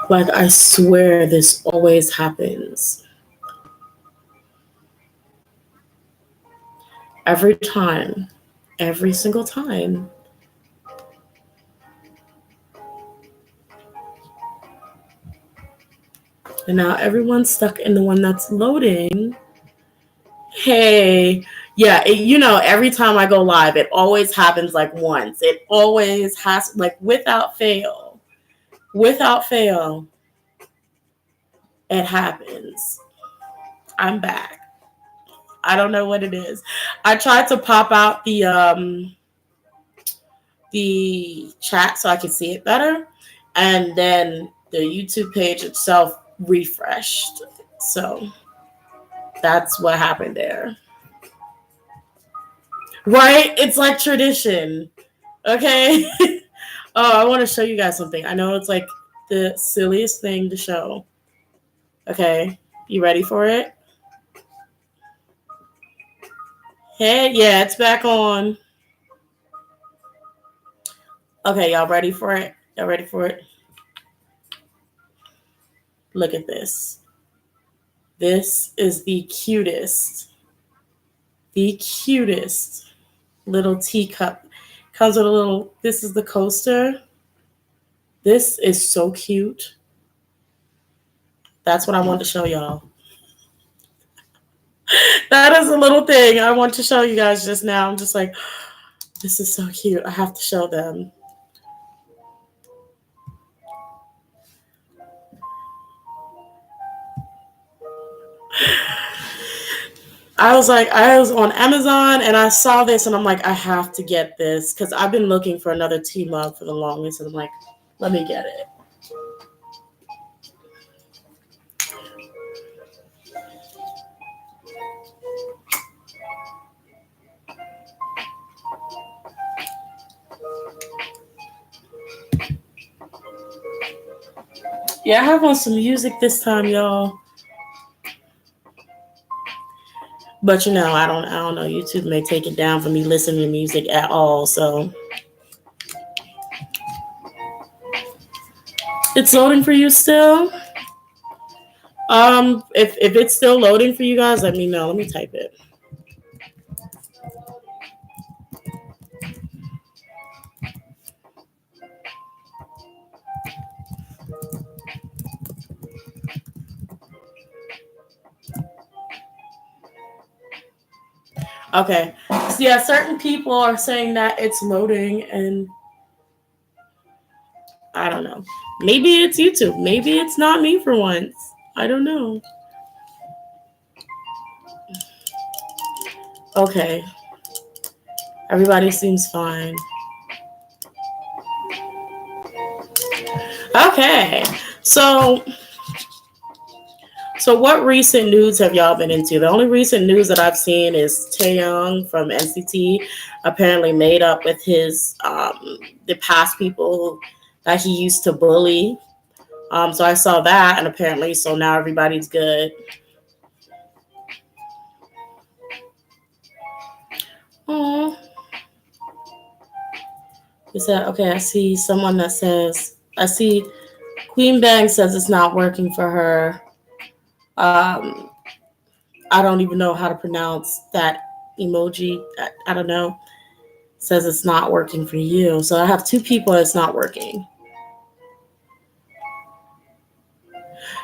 Like, I swear this always happens. Every time. Every single time. And now everyone's stuck in the one that's loading. Hey, yeah, every time I go live, it always happens like once. It always has, like, without fail. Without fail, it happens. I'm back. I don't know what it is. I tried to pop out the chat so I could see it better, and then the YouTube page itself refreshed. So that's what happened there. Right? It's like tradition. Okay. Oh, I want to show you guys something. I know it's like the silliest thing to show. Okay. You ready for it? Hey, yeah, it's back on. Okay, y'all ready for it? Y'all ready for it? Look at this. This is the cutest little teacup. Comes with a little, this is the coaster. This is so cute. That's what I wanted to show y'all. That is a little thing I want to show you guys just now. I'm just like, this is so cute. I have to show them. I was on Amazon and I saw this and I'm like, I have to get this because I've been looking for another tea mug for the longest. And I'm like, let me get it. Yeah, I have on some music this time, y'all. But I don't know. YouTube may take it down for me listening to music at all. So it's loading for you still. If it's still loading for you guys, let me know. Let me type it. Okay. So yeah, certain people are saying that it's loading, and I don't know. Maybe it's YouTube. Maybe it's not me for once. I don't know. Okay. Everybody seems fine. Okay. So what recent news have y'all been into? The only recent news that I've seen is Taeyong from NCT apparently made up with his the past people that he used to bully. So I saw that, and apparently, so now everybody's good. Oh, is that okay? I see someone that says I see Queen Bang says it's not working for her. Um, I don't even know how to pronounce that emoji. I don't know. Says it's not working for you. So I have two people that's not working.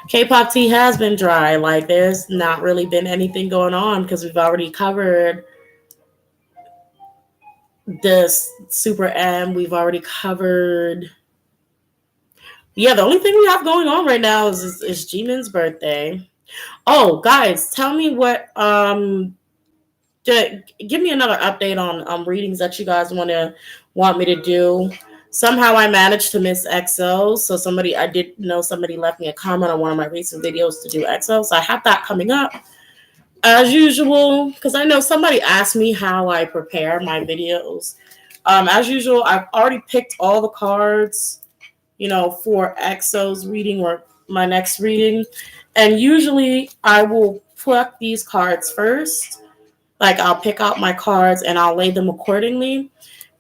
K-pop tea has been dry. Like there's not really been anything going on because we've already covered this Super M. We've already covered. Yeah, the only thing we have going on right now is Jimin's birthday. Oh, guys, tell me what give me another update on readings that you guys want me to do. Somehow I managed to miss EXO. So I did know somebody left me a comment on one of my recent videos to do EXO. So I have that coming up as usual. Because I know somebody asked me how I prepare my videos. As usual, I've already picked all the cards, for EXO's reading or my next reading. And usually I will pluck these cards first. Like I'll pick out my cards and I'll lay them accordingly.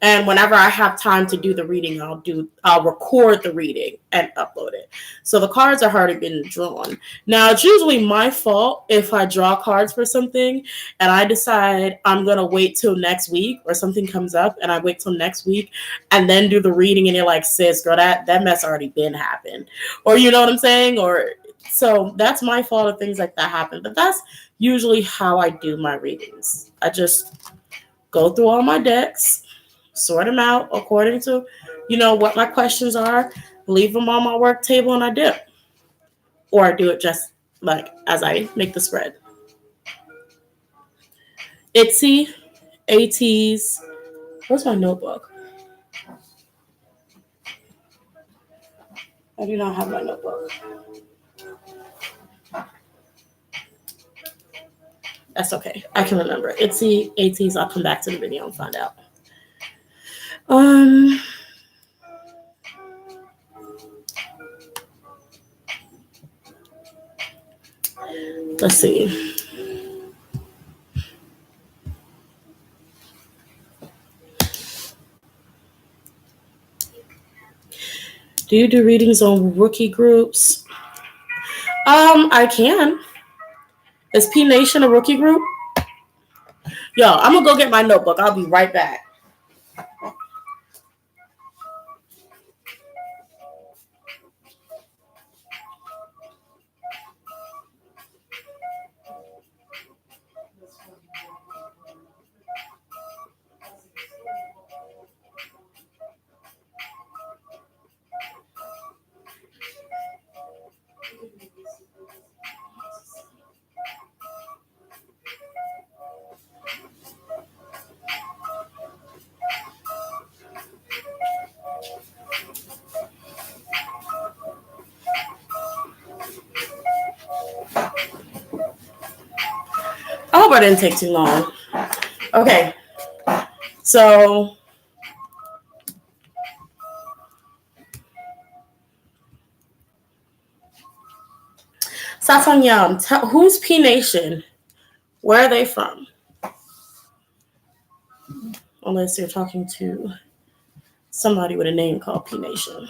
And whenever I have time to do the reading, I'll record the reading and upload it. So the cards have already been drawn. Now it's usually my fault if I draw cards for something and I decide I'm gonna wait till next week, or something comes up and I wait till next week and then do the reading, and you're like, sis, girl, that mess already been happened. Or you know what I'm saying? Or so that's my fault if things like that happen. But that's usually how I do my readings. I just go through all my decks, sort them out according to, what my questions are, leave them on my work table, and I dip. Or I do it just like as I make the spread. Etsy, ATs. Where's my notebook? I do not have my notebook. That's okay. I can remember. Etsy, ATs. I'll come back to the video and find out. Let's see. Do you do readings on rookie groups? I can. Is P Nation a rookie group? Yo, I'm gonna go get my notebook. I'll be right back. I hope I didn't take too long. Okay. So Sasanyam, who's P Nation? Where are they from? Unless you're talking to somebody with a name called P Nation.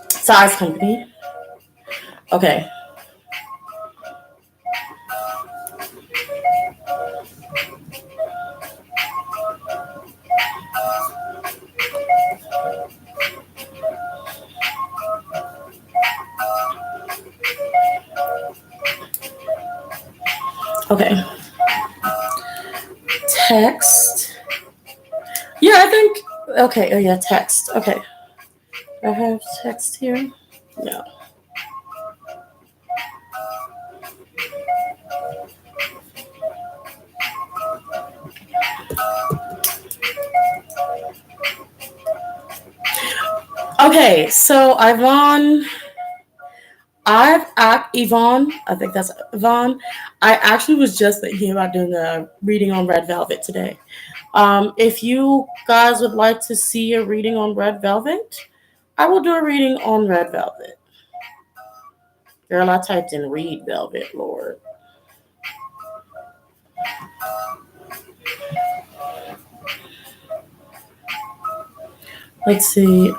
Size company. Okay. Okay. Text. Yeah, I think. Okay. Oh, yeah, text. Okay. I have text here. No. Okay, so Yvonne, I think that's Yvonne. I actually was just thinking about doing a reading on Red Velvet today. If you guys would like to see a reading on Red Velvet, I will do a reading on Red Velvet. Girl, I typed in Read Velvet, Lord. Let's see.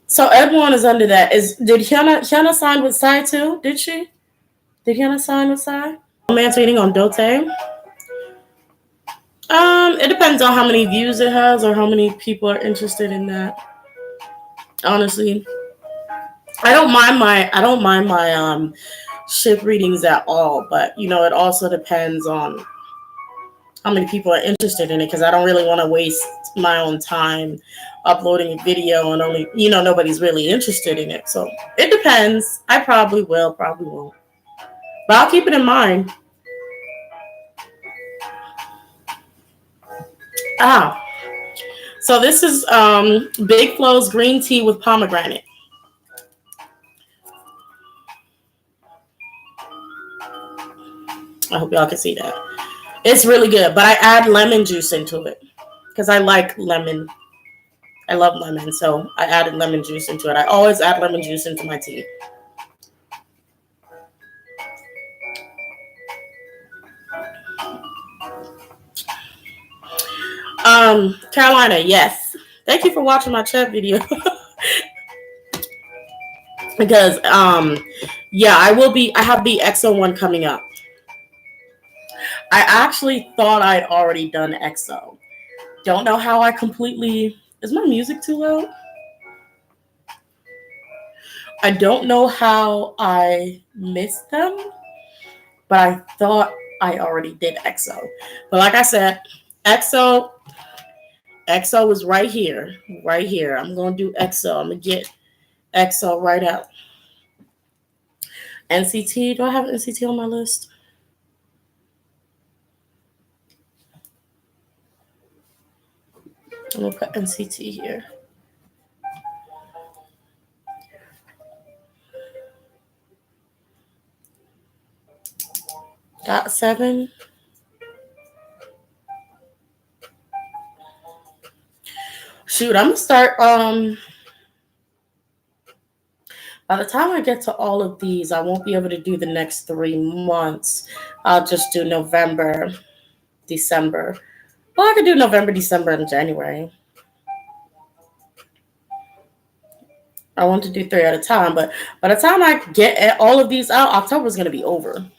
So everyone is under that. Did Hyuna sign with Psy too? Did she? Did Hyuna sign with Psy? Romance reading on Dote. It depends on how many views it has or how many people are interested in that. Honestly, I don't mind my ship readings at all, but it also depends on how many people are interested in it, because I don't really want to waste my own time uploading a video and only nobody's really interested in it. So it depends. I probably will, probably won't, but I'll keep it in mind. So this is Big Flow's green tea with pomegranate. I hope y'all can see that. It's really good, but I add lemon juice into it because I like lemon. I love lemon, so I added lemon juice into it. I always add lemon juice into my tea. Carolina, yes. Thank you for watching my chat video. Because yeah, I have the EXO one coming up. I actually thought I'd already done EXO. Don't know how I completely. Is my music too loud? I don't know how I missed them, but I thought I already did EXO. But like I said, EXO is right here. Right here. I'm gonna do EXO. I'm gonna get EXO right out. NCT, do I have NCT on my list? I'm gonna put NCT here. Got 7. Shoot, I'm gonna start. By the time I get to all of these, I won't be able to do the next 3 months. I'll just do November, December. Well, I could do November, December, and January. I want to do 3 at a time, but by the time I get all of these out, October's gonna be over.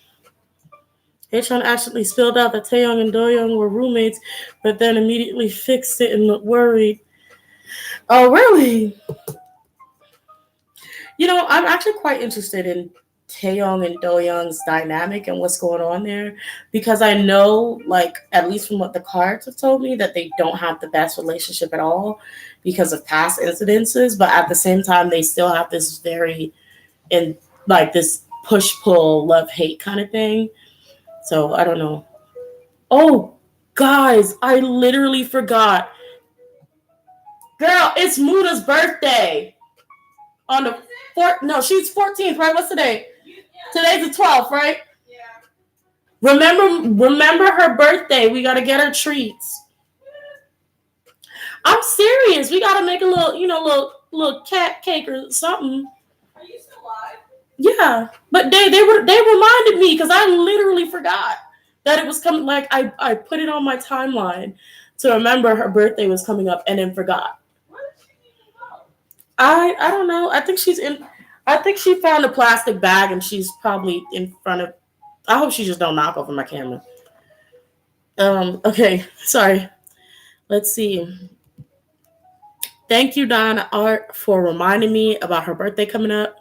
Haechan actually spilled out that Taeyong and Doyoung were roommates, but then immediately fixed it and looked worried. Oh, really? You know, I'm actually quite interested in Taeyong and Doyoung's dynamic and what's going on there, because I know, like, at least from what the cards have told me, that they don't have the best relationship at all because of past incidences, but at the same time, they still have this very, in like, this push-pull, love-hate kind of thing. So, I don't know. Oh, guys, I literally forgot. Girl, it's Muda's birthday. On the 4th, no, she's 14th, right? What's today? Today's the 12th, right? Yeah. Remember her birthday. We gotta get her treats. I'm serious. We gotta make a little cat cake or something. Are you still live? Yeah, but they reminded me because I literally forgot that it was coming. Like I put it on my timeline to remember her birthday was coming up and then forgot. Where did she even go? I don't know. I think she found a plastic bag and she's probably in front of. I hope she just don't knock over my camera. Okay, sorry. Let's see. Thank you, Donna Art, for reminding me about her birthday coming up.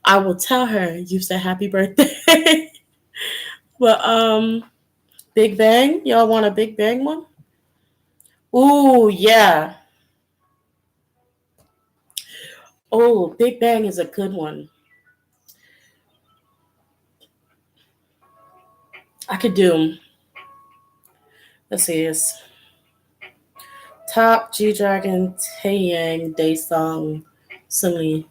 I will tell her you said happy birthday. But Big Bang, y'all want a Big Bang one? Ooh, yeah. Oh, Big Bang is a good one. I could do. Let's see this. Top, G-Dragon, Taeyang, Daesung, Sunmi.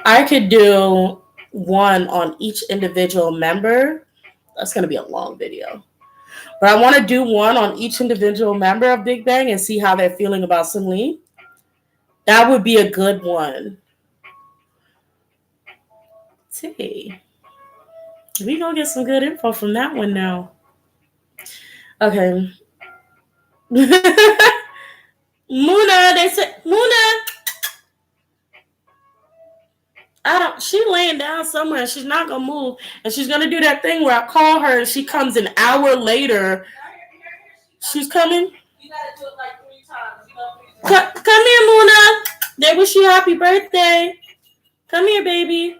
I could do one on each individual member. That's going to be a long video. But I want to do one on each individual member of Big Bang and see how they're feeling about Sunmi. That would be a good one. See. We going to get some good info from that one now. Okay. Muna, they said, Muna. She laying down somewhere. She's not gonna move, and she's gonna do that thing where I call her and she comes an hour later. She's coming. You gotta do it like 3 times. Come here, Muna. They wish you happy birthday. Come here, baby.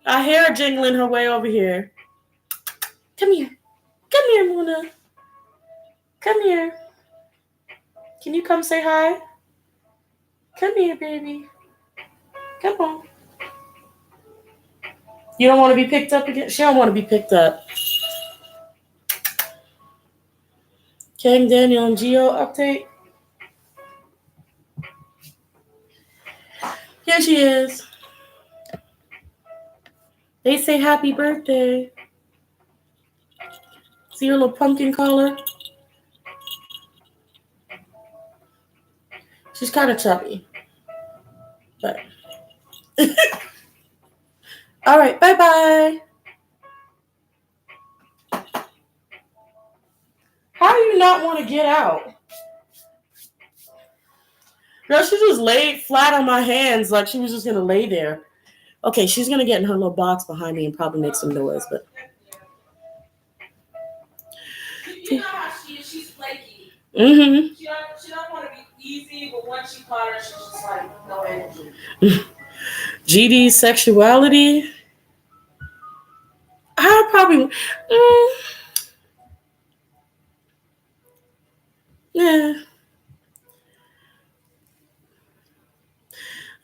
I hear her jingling her way over here. Come here. Come here, Muna. Come here. Can you come say hi? Come here, baby. Come on. You don't want to be picked up again? She don't want to be picked up. Kang Daniel and Geo update. Here she is. They say happy birthday. See her little pumpkin collar? She's kind of chubby. But all right, bye-bye. How do you not want to get out? Girl, she just laid flat on my hands like she was just going to lay there. Okay, she's going to get in her little box behind me and probably make some noise, but... You know how she is. She's flaky. Mm-hmm. She don't want to be easy, but once she caught her, she's just like, no energy. GD's sexuality? I probably... yeah.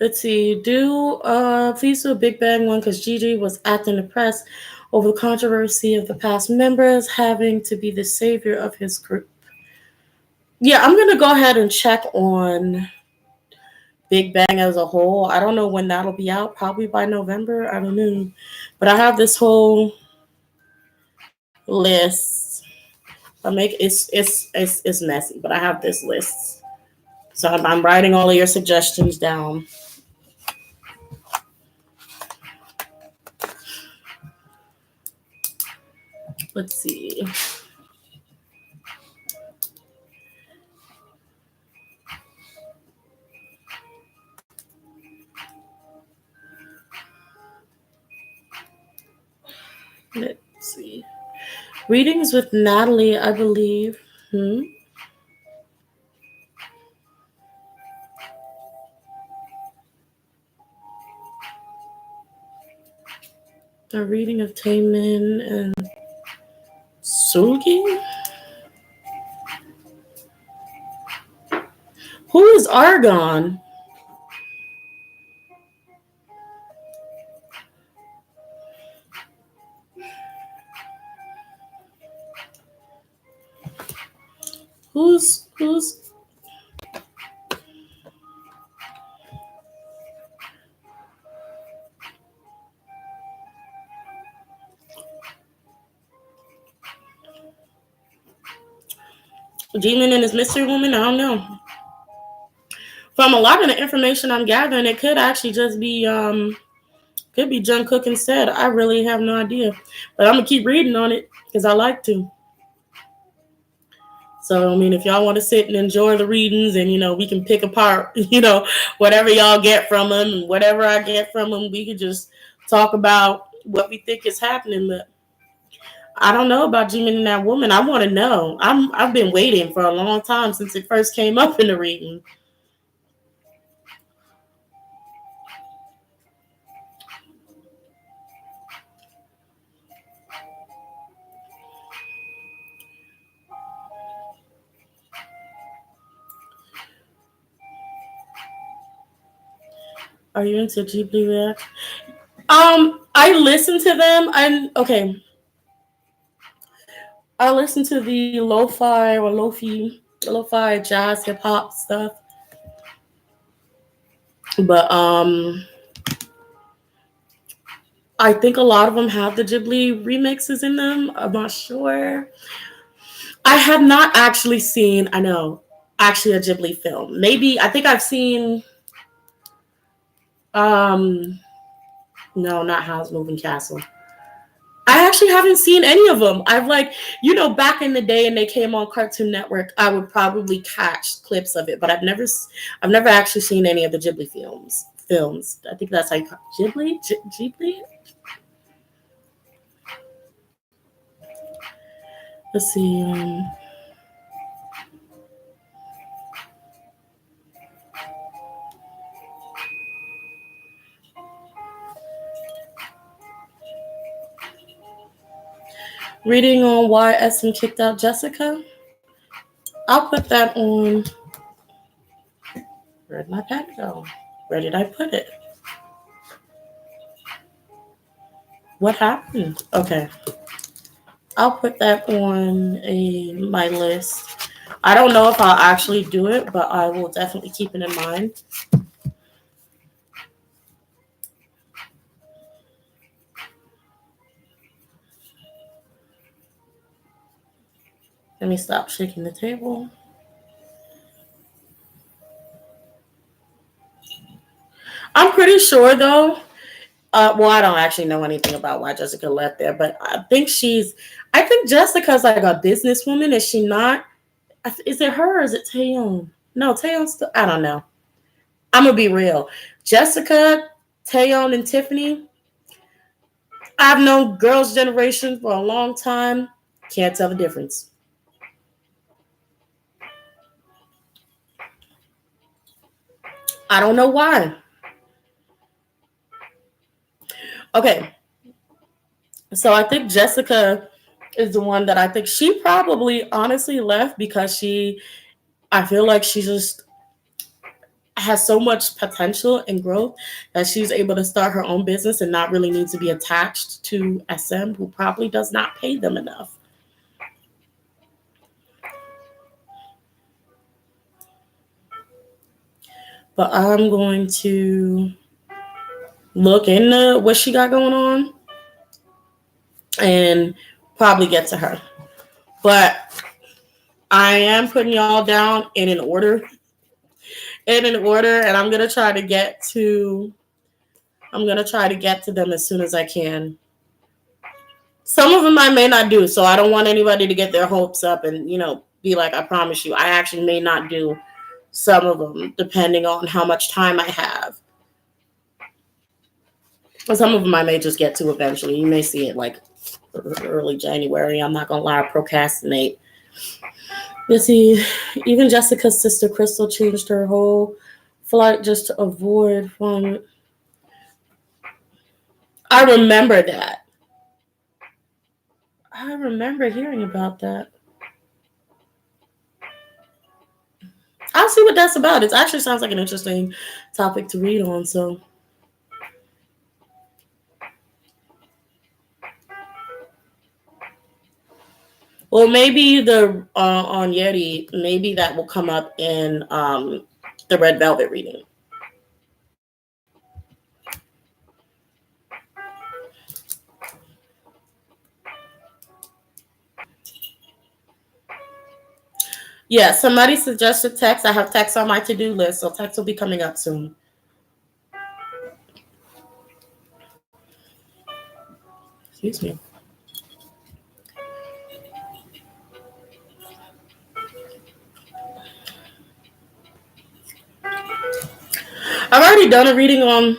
Let's see. Please do a Big Bang one because Gigi was acting depressed over the controversy of the past members having to be the savior of his group. Yeah, I'm gonna go ahead and check on Big Bang as a whole. I don't know when that'll be out. Probably by November. I don't know, but I have this whole list. It's messy, but I have this list. So I'm writing all of your suggestions down. Let's see. Let's see. Readings with Natalie, I believe. A reading of Taemin and Sulgi? Who is Argon? Who's Demon and his mystery woman? I don't know. From a lot of the information I'm gathering, it could actually just be could be Jungkook instead. I really have no idea. But I'm gonna keep reading on it because I like to. So I mean, if y'all want to sit and enjoy the readings, and we can pick apart, whatever y'all get from them, and whatever I get from them, we could just talk about what we think is happening. But I don't know about Jimin and that woman. I want to know. I've been waiting for a long time since it first came up in the reading. Are you into Ghibli React? I listen to them. I listen to the lo-fi jazz hip hop stuff. But I think a lot of them have the Ghibli remixes in them. I'm not sure. I have not actually seen, a Ghibli film. Maybe I think I've seen no, not Howl's Moving Castle. I actually haven't seen any of them. I've back in the day and they came on Cartoon Network, I would probably catch clips of it, but I've never actually seen any of the Ghibli films. I think that's how you call it. Ghibli? Let's see. Reading on why SM kicked out Jessica. I'll put that on. Where'd my pen go? Where did I put it? What happened? Okay. I'll put that on my list. I don't know if I'll actually do it, but I will definitely keep it in mind. Let me stop shaking the table. I'm pretty sure though. Well, I don't actually know anything about why Jessica left there, but I think Jessica's like a businesswoman. Is she not? Is it her or is it Taeyeon? No, Taeyeon's still. I don't know. I'm gonna be real. Jessica, Taeyeon, and Tiffany. I've known girls' generation for a long time. Can't tell the difference. I don't know why. Okay, so I think Jessica is the one that I think she probably honestly left because I feel like she just has so much potential and growth that she's able to start her own business and not really need to be attached to SM, who probably does not pay them enough. But I'm going to look into what she got going on and probably get to her. But I am putting y'all down in an order. And I'm gonna try to get to them as soon as I can. Some of them I may not do, so I don't want anybody to get their hopes up and be like, I promise you. I actually may not do some of them depending on how much time I have. Some of them I may just get to eventually. You may see it like early January. I'm not gonna lie, I procrastinate. Let's see. Even Jessica's sister Crystal changed her whole flight just to avoid from. I remember that. I remember hearing about that. I'll see what that's about. It actually sounds like an interesting topic to read on. So. Well, maybe the on Yeti, maybe that will come up in the Red Velvet reading. Yeah, somebody suggested text. I have text on my to-do list, so text will be coming up soon. Excuse me. I've already done a reading on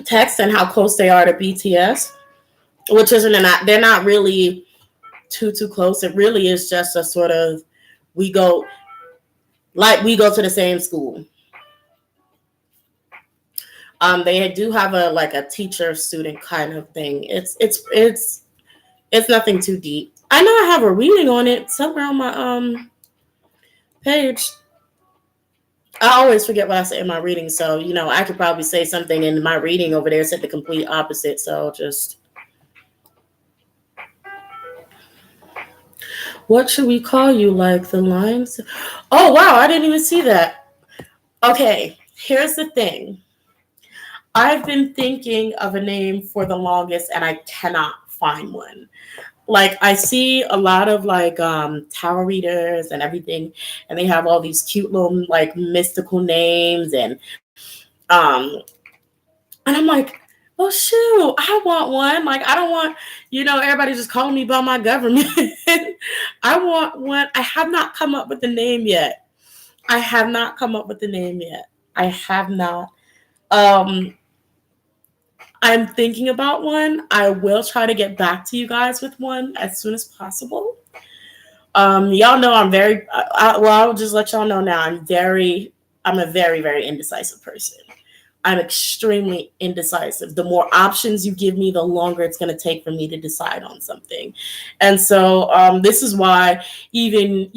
text and how close they are to BTS, which isn't they're not really too close. It really is just a sort of we go to the same school. They do have a teacher student kind of thing. It's nothing too deep. I know I have a reading on it somewhere on my page. I always forget what I say in my reading, so I could probably say something in my reading over there said the complete opposite. So just what should we call you? Like the lines? Oh wow, I didn't even see that. Okay, here's the thing. I've been thinking of a name for the longest, and I cannot find one. Like I see a lot of tarot readers and everything, and they have all these cute little mystical names and I'm like, well shoot, I want one. Like I don't want, everybody just calling me by my government. I want one. I have not come up with a name yet. I have not. I'm thinking about one. I will try to get back to you guys with one as soon as possible. Y'all know I'm very, I'll just let y'all know now. I'm a very, very indecisive person. I'm extremely indecisive. The more options you give me, the longer it's going to take for me to decide on something. And so this is why even,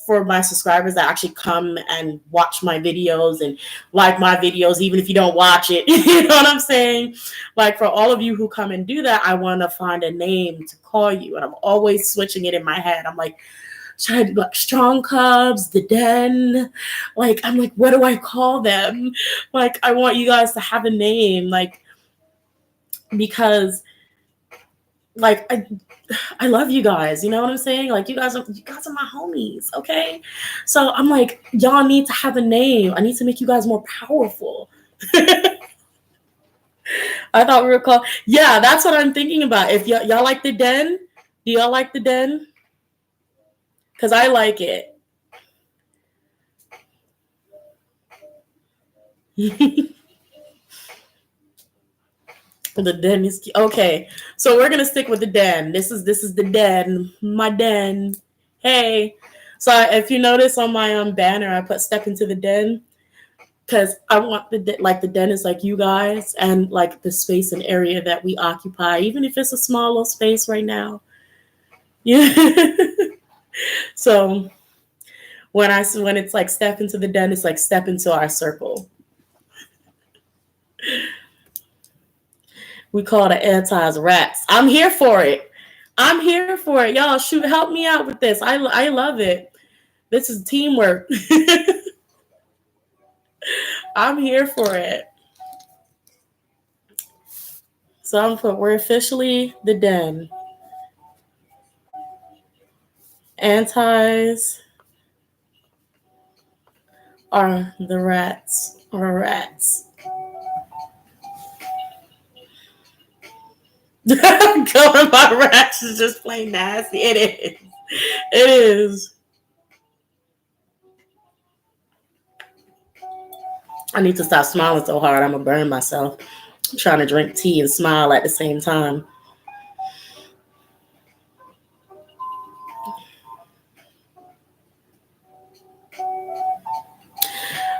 for my subscribers that actually come and watch my videos and like my videos, even if you don't watch it, you know what I'm saying? Like for all of you who come and do that, I want to find a name to call you. And I'm always switching it in my head. I'm like, should I do Strong Cubs, The Den? I'm like, what do I call them? I want you guys to have a name, because like I love you guys. You know what I'm saying? Like you guys are my homies. Okay. So I'm like, y'all need to have a name. I need to make you guys more powerful. I thought we were called. Yeah, that's what I'm thinking about. If y'all like the Den, do y'all like the Den? Because I like it. The Den is okay. So we're gonna stick with the Den. This is the Den, my Den. Hey, so if you notice on my banner, I put "Step into the Den" because I want the Den is like you guys and like the space and area that we occupy, even if it's a small little space right now. Yeah. So when it's like step into the Den, it's like step into our circle. We call the antis rats. I'm here for it. I'm here for it. Y'all, shoot, help me out with this. I love it. This is teamwork. I'm here for it. So we're officially the Den. Antis are the rats or rats. Going by rats is just plain nasty. It is. It is. I need to stop smiling so hard. I'm gonna burn myself. I'm trying to drink tea and smile at the same time.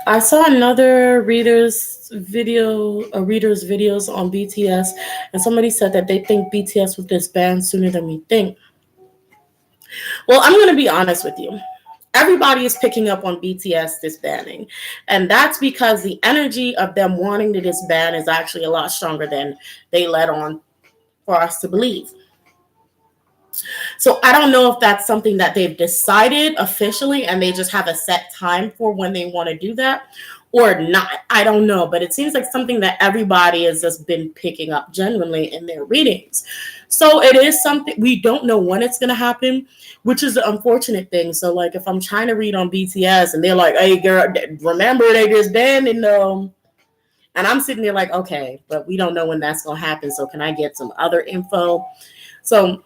I saw another reader's videos on BTS, and somebody said that they think BTS will disband sooner than we think. Well, I'm going to be honest with you. Everybody is picking up on BTS disbanding, and that's because the energy of them wanting to disband is actually a lot stronger than they let on for us to believe. So I don't know if that's something that they've decided officially and they just have a set time for when they want to do that or not. I don't know, but it seems like something that everybody has just been picking up genuinely in their readings. So it is something we don't know when it's going to happen, which is the unfortunate thing. So like if I'm trying to read on BTS and they're like, hey girl, remember they just banned and I'm sitting there like, okay, but we don't know when that's going to happen. So can I get some other info? So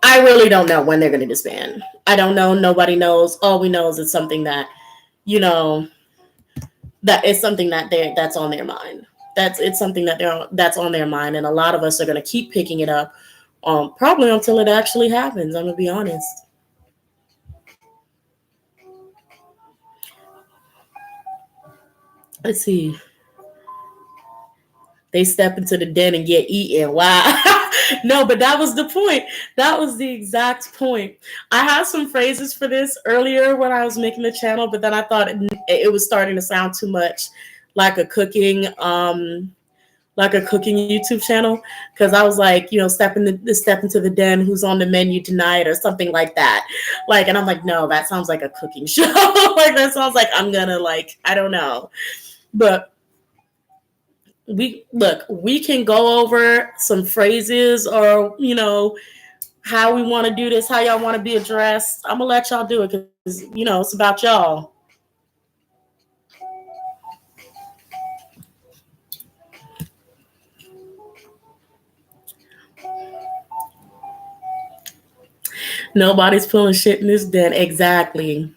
I really don't know when they're going to disband. I don't know. Nobody knows. All we know is it's something that, that is something that's on their mind. It's something that's on their mind, and a lot of us are going to keep picking it up, probably until it actually happens. I'm going to be honest. Let's see. They step into the den and get eaten. Wow. No, but that was the point. That was the exact point. I had some phrases for this earlier when I was making the channel, but then I thought it was starting to sound too much like a cooking YouTube channel, because I was like, step into the den, who's on the menu tonight, or something like that. Like, and I'm like, no, that sounds like a cooking show. Like that sounds like I'm gonna I don't know, but. We can go over some phrases or how we want to do this, how y'all want to be addressed. I'm gonna let y'all do it because it's about y'all. Nobody's pulling shit in this den. Exactly.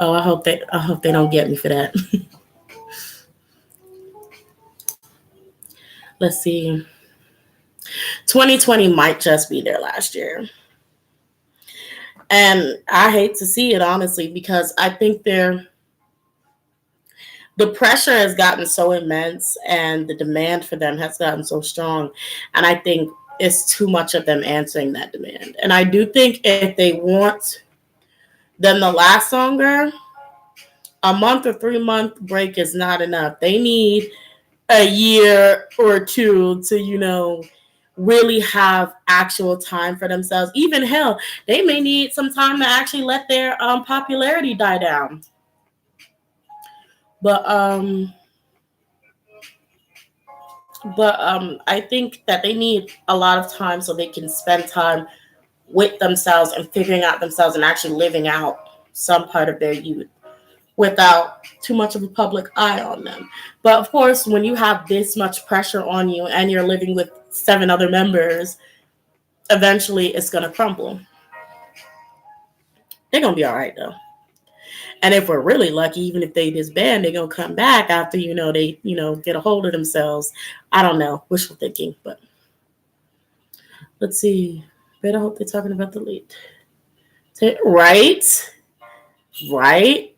Oh, I hope they don't get me for that. Let's see. 2020 might just be their last year. And I hate to see it, honestly, because I think the pressure has gotten so immense and the demand for them has gotten so strong. And I think it's too much of them answering that demand. And I do think if they want them to last longer, a month or 3-month break is not enough. They need a year or two to, really have actual time for themselves. Even hell, they may need some time to actually let their popularity die down. But But I think that they need a lot of time so they can spend time with themselves and figuring out themselves and actually living out some part of their youth without too much of a public eye on them. But of course, when you have this much pressure on you and you're living with 7 other members, eventually it's going to crumble. They're going to be all right though. And if we're really lucky, even if they disband, they're going to come back after, they, get a hold of themselves. I don't know, wishful thinking, but let's see. Better hope they're talking about the lead. Right? Right?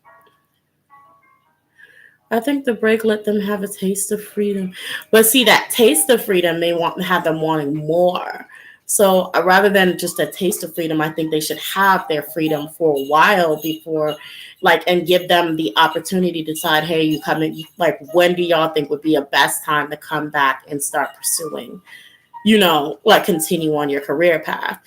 I think the break let them have a taste of freedom. But see, that taste of freedom may have them wanting more. So rather than just a taste of freedom, I think they should have their freedom for a while before, and give them the opportunity to decide, hey, you come in, when do y'all think would be a best time to come back and start pursuing, continue on your career path?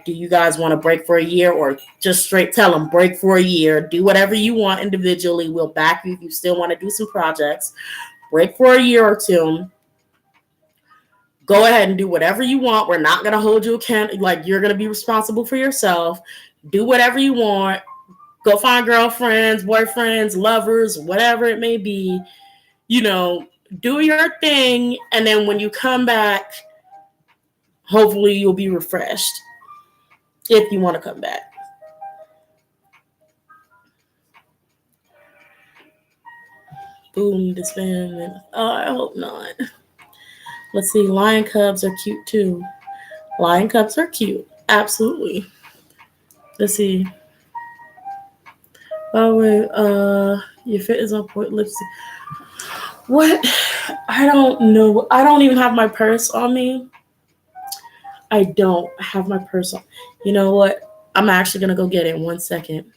Do you guys want to break for a year, or just straight tell them break for a year, do whatever you want individually, we'll back you if you still want to do some projects, break for a year or two, go ahead and do whatever you want, we're not going to hold you accountable, you're going to be responsible for yourself, do whatever you want, go find girlfriends, boyfriends, lovers, whatever it may be, do your thing, and then when you come back, hopefully you'll be refreshed. If you want to come back. Boom, disbandment. Oh, I hope not. Let's see. Lion cubs are cute too. Lion cubs are cute. Absolutely. Let's see. Oh wait, your fit is on point. Lipstick. What? I don't know. I don't even have my purse on me. I don't have my purse on. You know what? I'm actually gonna go get it in 1 second.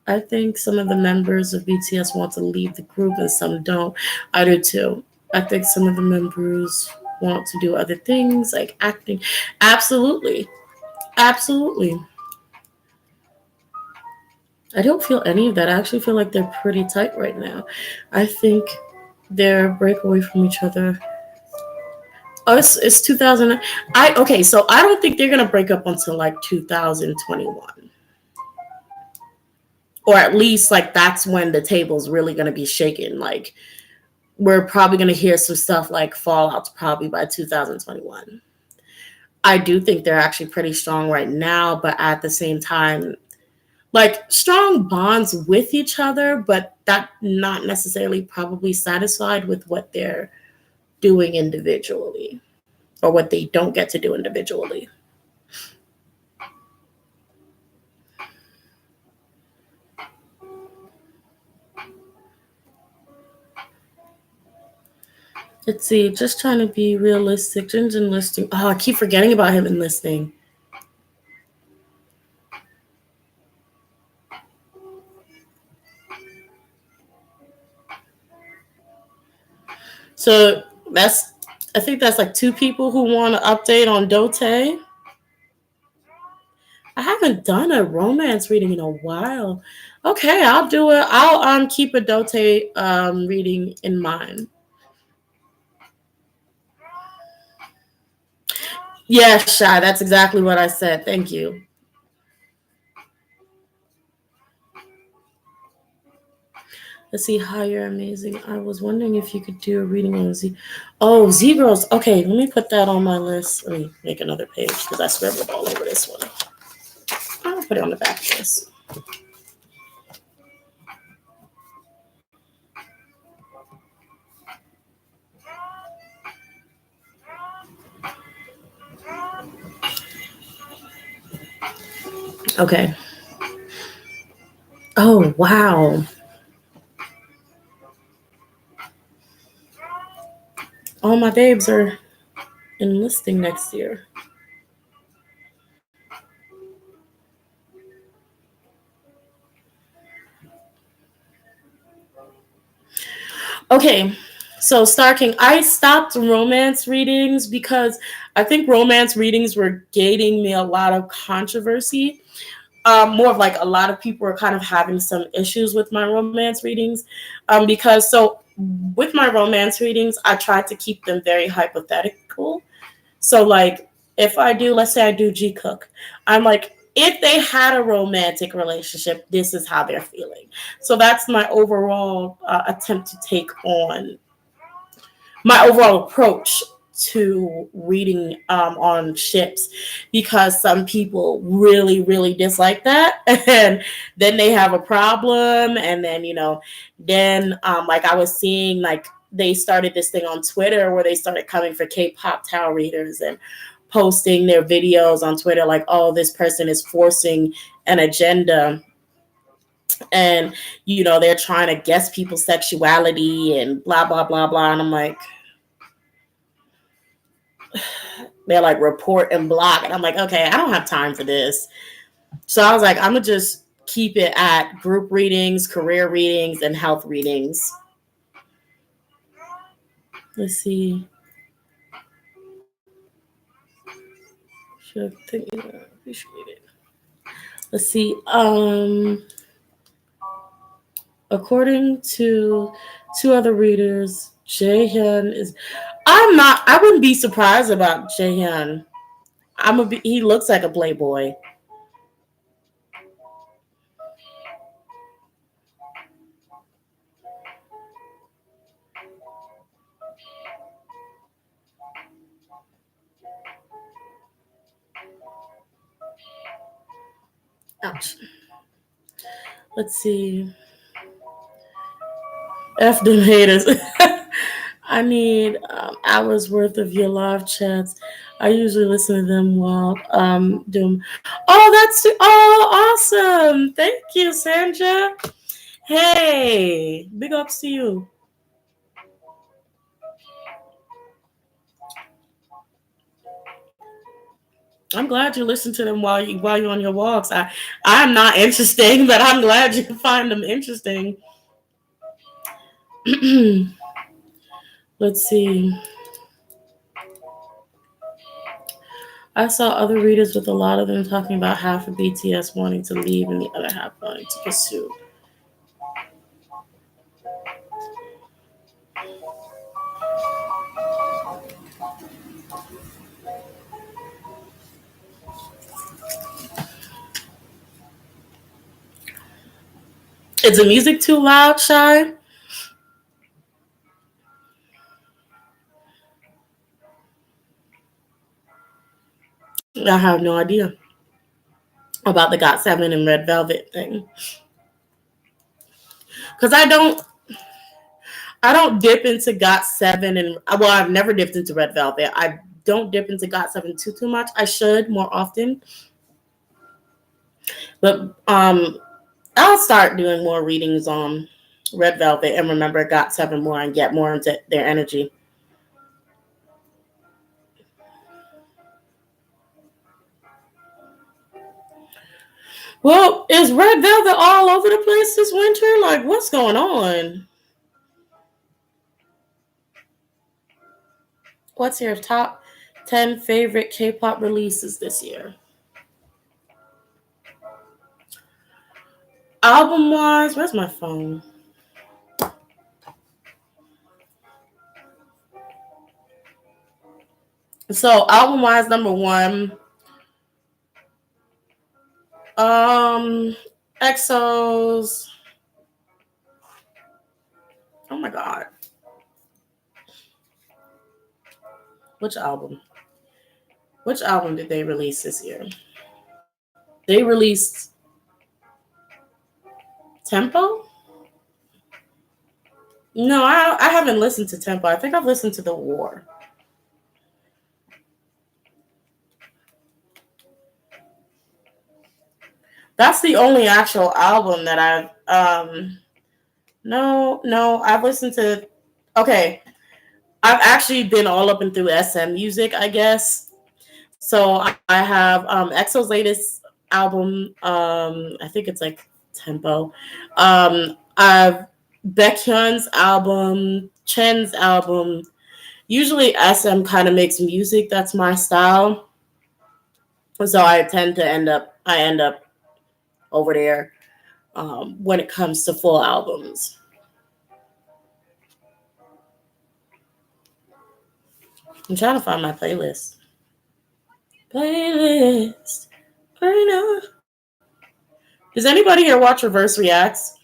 I think some of the members of BTS want to leave the group and some don't. I do too. I think some of the members want to do other things like acting. Absolutely. Absolutely. I don't feel any of that. I actually feel like they're pretty tight right now. I think they're break away from each other. Oh, it's 2000. Okay, so I don't think they're gonna break up until 2021. Or at least that's when the table's really gonna be shaken. We're probably gonna hear some stuff like Fallout's probably by 2021. I do think they're actually pretty strong right now, but at the same time, strong bonds with each other, but that not necessarily probably satisfied with what they're doing individually or what they don't get to do individually. Let's see, just trying to be realistic. Jin's enlisting. Oh, I keep forgetting about him enlisting. So I think that's 2 people who want to update on Dote. I haven't done a romance reading in a while. Okay, I'll do it. I'll keep a Dote reading in mind. Yeah, Shy, that's exactly what I said. Thank you. Let's see how you're amazing. I was wondering if you could do a reading on Z. Oh, Z Girls. Okay, let me put that on my list. Let me make another page because I scribbled all over this one. I'll put it on the back of this. Okay. Oh, wow. All my babes are enlisting next year. Okay, so Star King, I stopped romance readings because I think romance readings were gaining me a lot of controversy. More of a lot of people are kind of having some issues with my romance readings because with my romance readings, I try to keep them very hypothetical. So like if I do, let's say I do G Cook, I'm like, if they had a romantic relationship, this is how they're feeling. So that's my overall attempt to take on my overall approach to reading on ships, because some people really really dislike that and then they have a problem, and then then like I was seeing, like they started this thing on Twitter where they started coming for K-pop tarot readers and posting their videos on Twitter like, oh, this person is forcing an agenda, and they're trying to guess people's sexuality and blah blah blah blah, and I'm like, they're like report and block, and I'm like, okay, I don't have time for this. So I was like, I'm gonna just keep it at group readings, career readings, and health readings. Let's see. Should think appreciate it. Let's see. According to two other readers, Jaehyun is. I wouldn't be surprised about Jaehyun. He looks like a playboy. Ouch. Let's see. F them haters. I need hours worth of your live chats. I usually listen to them while doing. Oh, awesome! Thank you, Sandra. Hey, big ups to you. I'm glad you listen to them while you're on your walks. I'm not interesting, but I'm glad you find them interesting. Let's see. I saw other readers with a lot of them talking about half of BTS wanting to leave and the other half wanting to pursue. Is the music too loud, Shy? I have no idea about the GOT7 and Red Velvet thing. Because I don't dip into GOT7 and I've never dipped into Red Velvet. I don't dip into GOT7 too much. I should more often. But I'll start doing more readings on Red Velvet and remember GOT7 more and get more into their energy. Well, is Red Velvet all over the place this winter? Like, what's going on? What's your top 10 favorite K-pop releases this year? Album-wise, where's my phone? So, album-wise, number one, EXO's. Oh my god. Which album? Which album did they release this year? They released Tempo? No, I haven't listened to Tempo. I think I've listened to The War. That's the only actual album that I've no, I've listened to. Okay, I've actually been all up and through SM music, I guess. So I have EXO's latest album. I think it's like Tempo. I've Baekhyun's album, Chen's album. Usually SM kind of makes music that's my style, so I end up over there when it comes to full albums. I'm trying to find my playlist. Playlist. Right now. Does anybody here watch Reverse Reacts?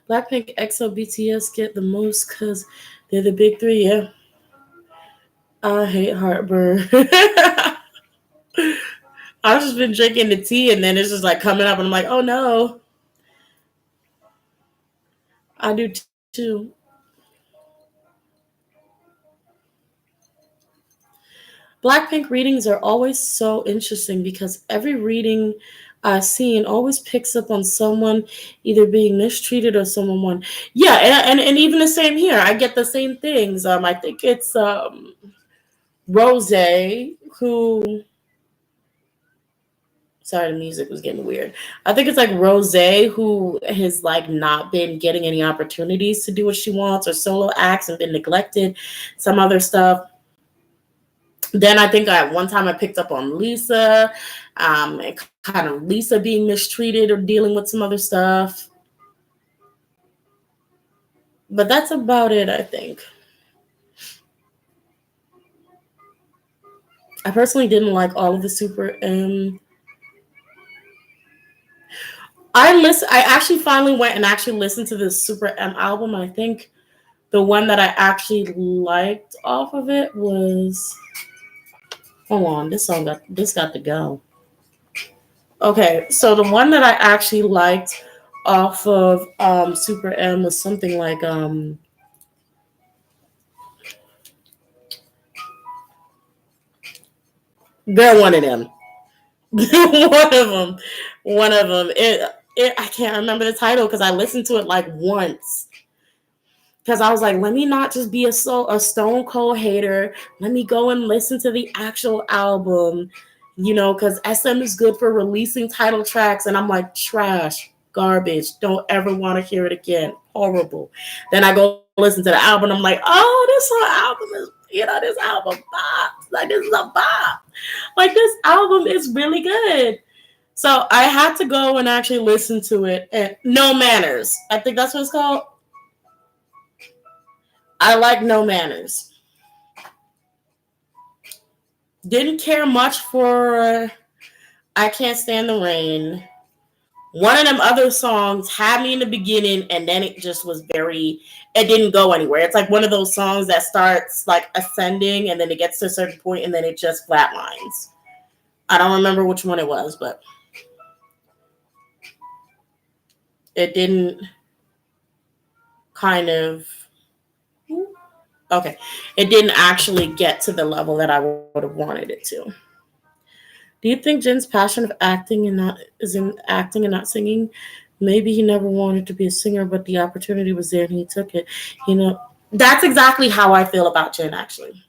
Blackpink, EXO, BTS get the most because they're the big three. Yeah. I hate heartburn. I've just been drinking the tea and then it's just like coming up and I'm like, oh no. I do too. Blackpink readings are always so interesting because every reading I've seen always picks up on someone either being mistreated or someone won. Yeah, and even the same here. I get the same things. I think it's Rose who. Sorry, the music was getting weird. I think it's like Rose who has like not been getting any opportunities to do what she wants or solo acts and been neglected. Some other stuff. Then I think at one time I picked up on Lisa, and kind of Lisa being mistreated or dealing with some other stuff. But that's about it, I think. I personally didn't like all of the Super M. I actually finally went and actually listened to the Super M album. I think the one that I actually liked off of it was. Hold on, this got to go. Okay, so the one that I actually liked off of Super M was something like they're one of them. one of them. One of them. I can't remember the title because I listened to it like once. Because I was like, let me not just be a stone cold hater. Let me go and listen to the actual album. Because SM is good for releasing title tracks. And I'm like, trash, garbage. Don't ever want to hear it again. Horrible. Then I go listen to the album. I'm like, oh, this whole album is, this album bops. Like, this is a bop. Like, this album is really good. So I had to go and actually listen to it. And No Manners. I think that's what it's called. I like No Manners. Didn't care much for I Can't Stand the Rain. One of them other songs had me in the beginning and then it just was it didn't go anywhere. It's like one of those songs that starts like ascending and then it gets to a certain point and then it just flatlines. I don't remember which one it was, but it didn't kind of. Okay. It didn't actually get to the level that I would have wanted it to. Do you think Jin's passion of acting is in acting and not singing? Maybe he never wanted to be a singer, but the opportunity was there and he took it. That's exactly how I feel about Jin, actually.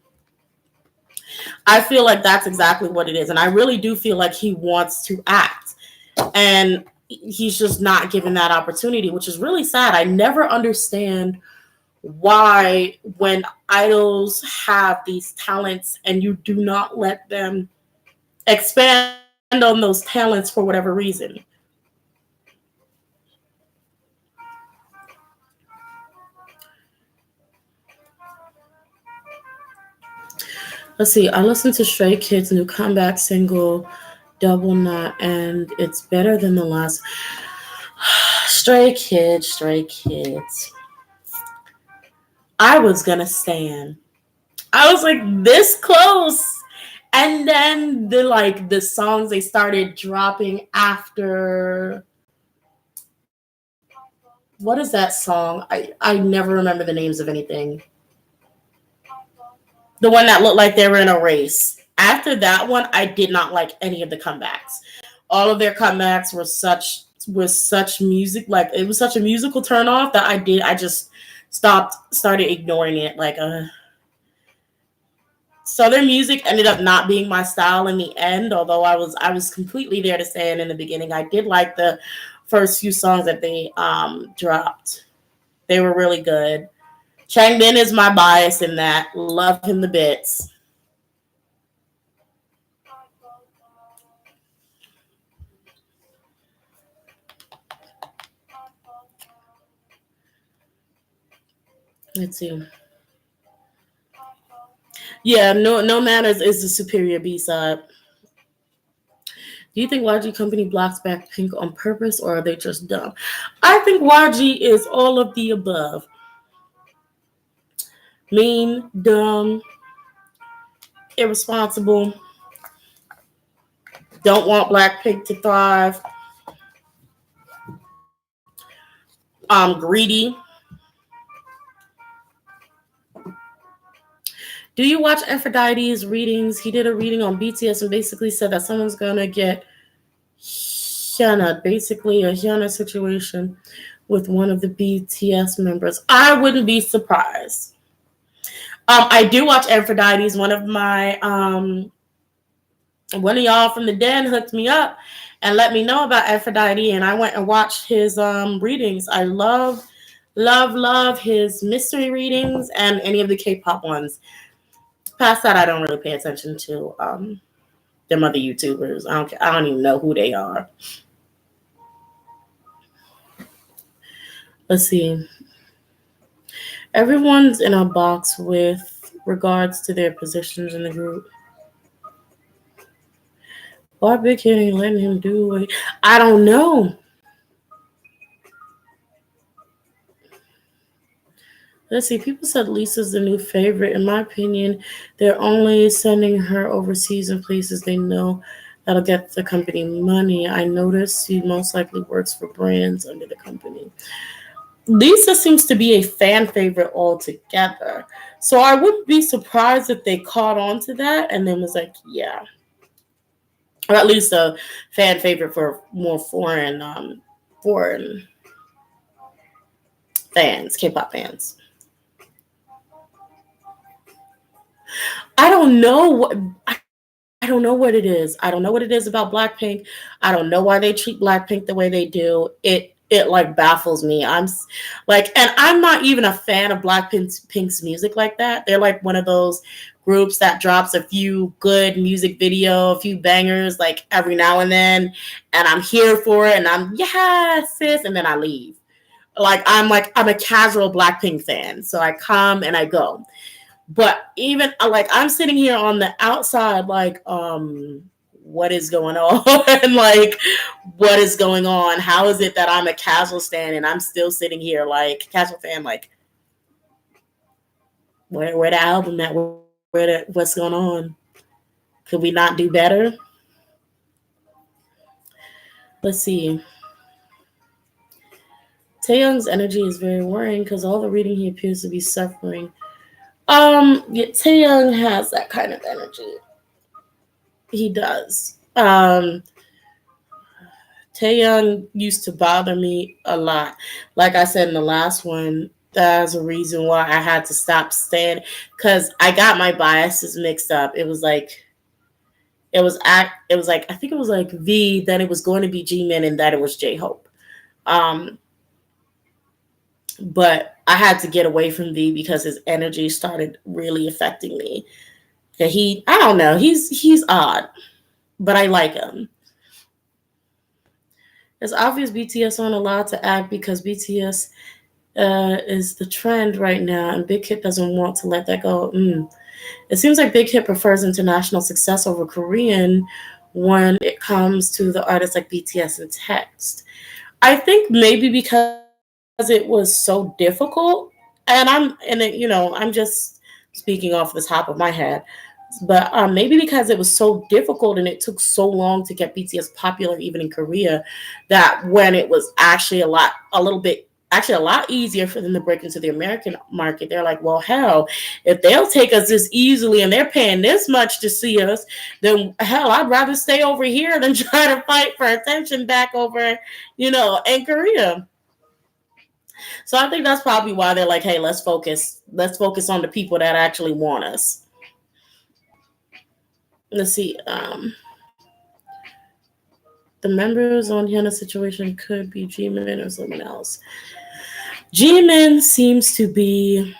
I feel like that's exactly what it is. And I really do feel like he wants to act. And he's just not given that opportunity, which is really sad. I never understand why when idols have these talents and you do not let them expand on those talents for whatever reason. Let's see. I listened to Stray Kids' new comeback single, Double Knot, and it's better than the last. Stray Kids. I was gonna stand. I was like this close. And then the songs they started dropping after. What is that song? I never remember the names of anything. The one that looked like they were in a race. After that one, I did not like any of the comebacks. All of their comebacks were such music, like it was such a musical turn off that I just started ignoring it. So their music ended up not being my style in the end, although I was completely there to stand in the beginning. I did like the first few songs that they dropped. They were really good. Changbin is my bias in that. Love him to bits. Let's see. Yeah, no manners is the superior B side. Do you think YG Company blocks Blackpink on purpose or are they just dumb? I think YG is all of the above. Mean, dumb, irresponsible, don't want Blackpink to thrive, greedy. Do you watch Aphrodite's readings? He did a reading on BTS and basically said that someone's gonna get Hyuna, basically a Hyuna situation with one of the BTS members. I wouldn't be surprised. I do watch Aphrodite's. One of y'all from the den hooked me up and let me know about Aphrodite, and I went and watched his readings. I love his mystery readings and any of the K-pop ones. Past that, I don't really pay attention to them other YouTubers. I don't even know who they are. Let's see. Everyone's in a box with regards to their positions in the group. Why Big Hit ain't letting him do it? I don't know. Let's see. People said Lisa's the new favorite. In my opinion, they're only sending her overseas in places they know that'll get the company money. I noticed she most likely works for brands under the company. Lisa seems to be a fan favorite altogether. So I wouldn't be surprised if they caught on to that and then was like, yeah. Or at least a fan favorite for more foreign fans, K-pop fans. I don't know what it is. I don't know what it is about Blackpink. I don't know why they treat Blackpink the way they do. It like baffles me. I'm like, and I'm not even a fan of Blackpink's music like that. They're like one of those groups that drops a few good music video, a few bangers like every now and then, and I'm here for it, and I'm sis, and then I leave. I'm a casual Blackpink fan, so I come and I go. But even like I'm sitting here on the outside, like what is going on? Like, what is going on? How is it that I'm a casual fan and I'm still sitting here like casual fan? Like, where the album at? What's going on? Could we not do better? Let's see. Taeyoung's energy is very worrying because all the reading he appears to be suffering. Yeah, Taeyoung has that kind of energy. He does. Taeyoung used to bother me a lot. Like I said in the last one, that's a reason why I had to stop staying because I got my biases mixed up. I think it was like V, then it was going to be Jimin, and then it was J-Hope. But I had to get away from V because his energy started really affecting me. I don't know, he's odd, but I like him. It's obvious BTS aren't allowed to act because BTS is the trend right now, and Big Hit doesn't want to let that go. It seems like Big Hit prefers international success over Korean when it comes to the artists like BTS and Text. I think maybe because it was so difficult, and I'm just speaking off the top of my head, but maybe because it was so difficult and it took so long to get BTS popular even in Korea, that when it was actually a lot easier for them to break into the American market, they're like, well, hell, if they'll take us this easily and they're paying this much to see us, then hell, I'd rather stay over here than try to fight for attention back over, in Korea. So I think that's probably why they're like, hey, let's focus on the people that actually want us. Let's see. The members on Hyuna's situation could be Jimin or someone else. Jimin seems to be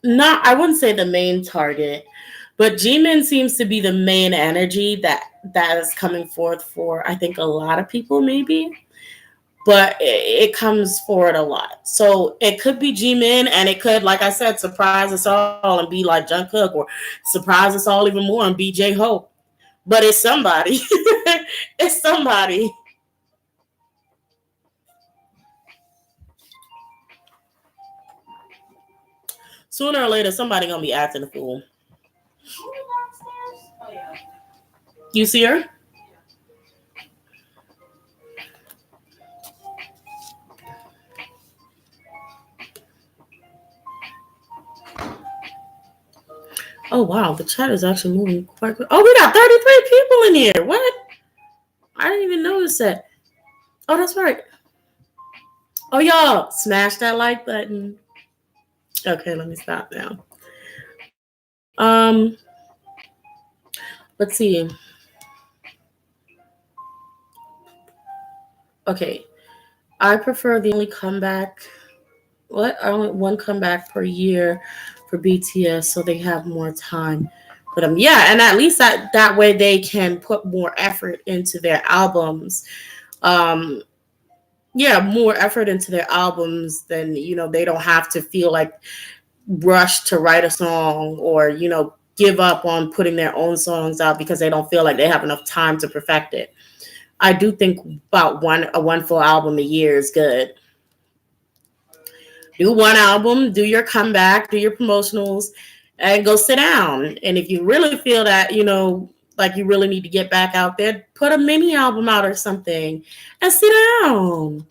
not, I wouldn't say the main target, but Jimin seems to be the main energy that is coming forth for, I think, a lot of people maybe. but it comes forward a lot. So it could be Jimin, and it could, like I said, surprise us all and be like Jungkook, or surprise us all even more and be J-Hope. But it's somebody. It's somebody. Sooner or later, somebody gonna be acting a fool. Oh yeah. You see her? Oh wow, the chat is actually moving quite quick. Oh, we got 33 people in here. What? I didn't even notice that. Oh, that's right. Oh, y'all, smash that like button. Okay, let me stop now. Let's see. Okay, I prefer the only comeback. What? Only one comeback per year for BTS, so they have more time. But yeah, and at least that way they can put more effort into their albums. Um, yeah, more effort into their albums than they don't have to feel like rushed to write a song, or give up on putting their own songs out because they don't feel like they have enough time to perfect it. I do think about one full album a year is good. Do one album, do your comeback, do your promotionals, and go sit down. And if you really feel that, like you really need to get back out there, put a mini album out or something and sit down.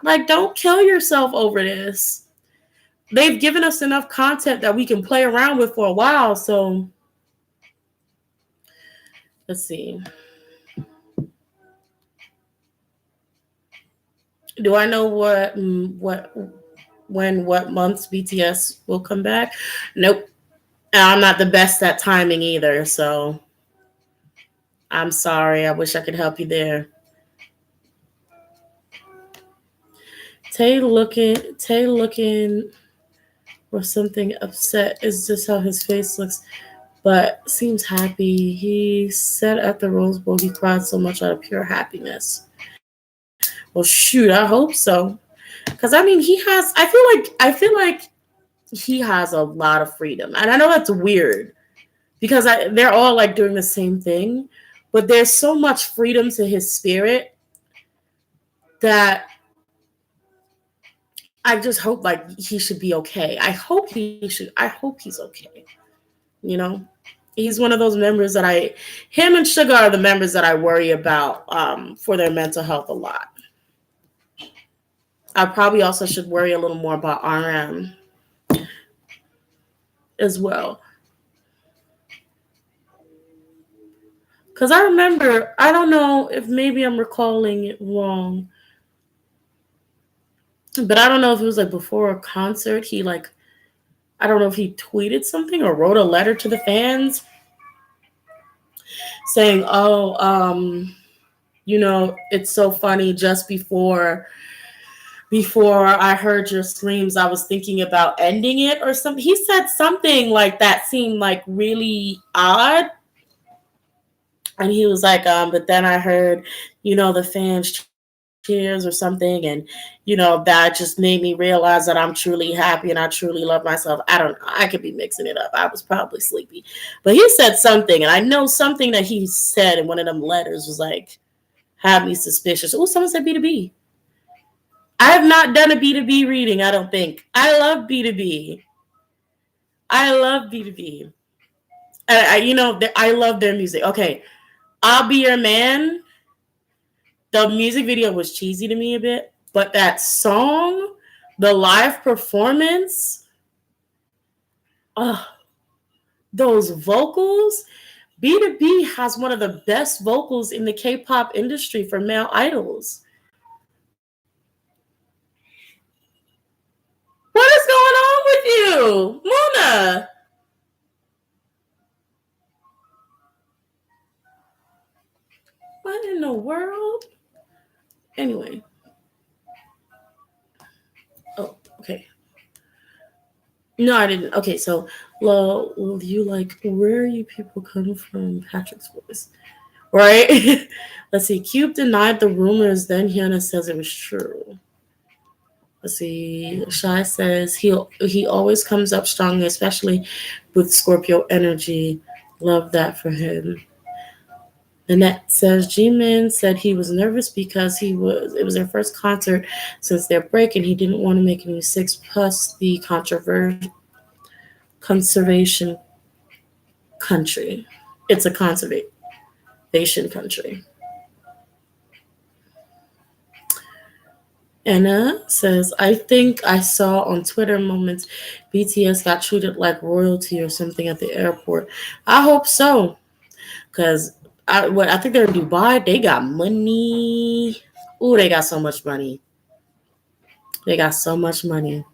Like, don't kill yourself over this. They've given us enough content that we can play around with for a while. So let's see. Do I know what months BTS will come back? Nope. And I'm not the best at timing either, so I'm sorry. I wish I could help you there. Tay looking or something upset. Is this how his face looks? But seems happy. He said at the Rose Bowl he cried so much out of pure happiness. Well, shoot, I hope so. Because I mean, I feel like he has a lot of freedom, and I know that's weird because they're all like doing the same thing, but there's so much freedom to his spirit that I just hope like he should be okay. I hope he's okay. He's one of those members that him and Sugar are the members that I worry about for their mental health a lot. I probably also should worry a little more about RM as well. Because I remember, I don't know if maybe I'm recalling it wrong, but I don't know if it was like before a concert, I don't know if he tweeted something or wrote a letter to the fans saying, it's so funny, just before I heard your screams, I was thinking about ending it or something. He said something like that seemed like really odd. And he was like, but then I heard, the fans cheers or something. And, that just made me realize that I'm truly happy and I truly love myself. I don't know. I could be mixing it up. I was probably sleepy. But he said something. And I know something that he said in one of them letters was like, had me suspicious. Oh, someone said B2B. I have not done a B2B reading, I don't think. I love B2B. I love B2B. I love their music. Okay. I'll Be Your Man. The music video was cheesy to me a bit, but that song, the live performance, those vocals, B2B has one of the best vocals in the K-pop industry for male idols. What is going on with you, Muna? What in the world? Anyway. Oh, okay. No, I didn't. Okay, so, you like, where are you people come from? Patrick's voice. Right? Let's see. Cube denied the rumors. Then Hyuna says it was true. Let's see. Shy says he always comes up strongly, especially with Scorpio energy. Love that for him. Nanette says Jimin said he was nervous because it was their first concert since their break and he didn't want to make any mistakes. Plus the conservation country. It's a conservation country. Anna says, I think I saw on Twitter moments BTS got treated like royalty or something at the airport. I hope so. Because I think they're in Dubai. They got money. Ooh, they got so much money. They got so much money.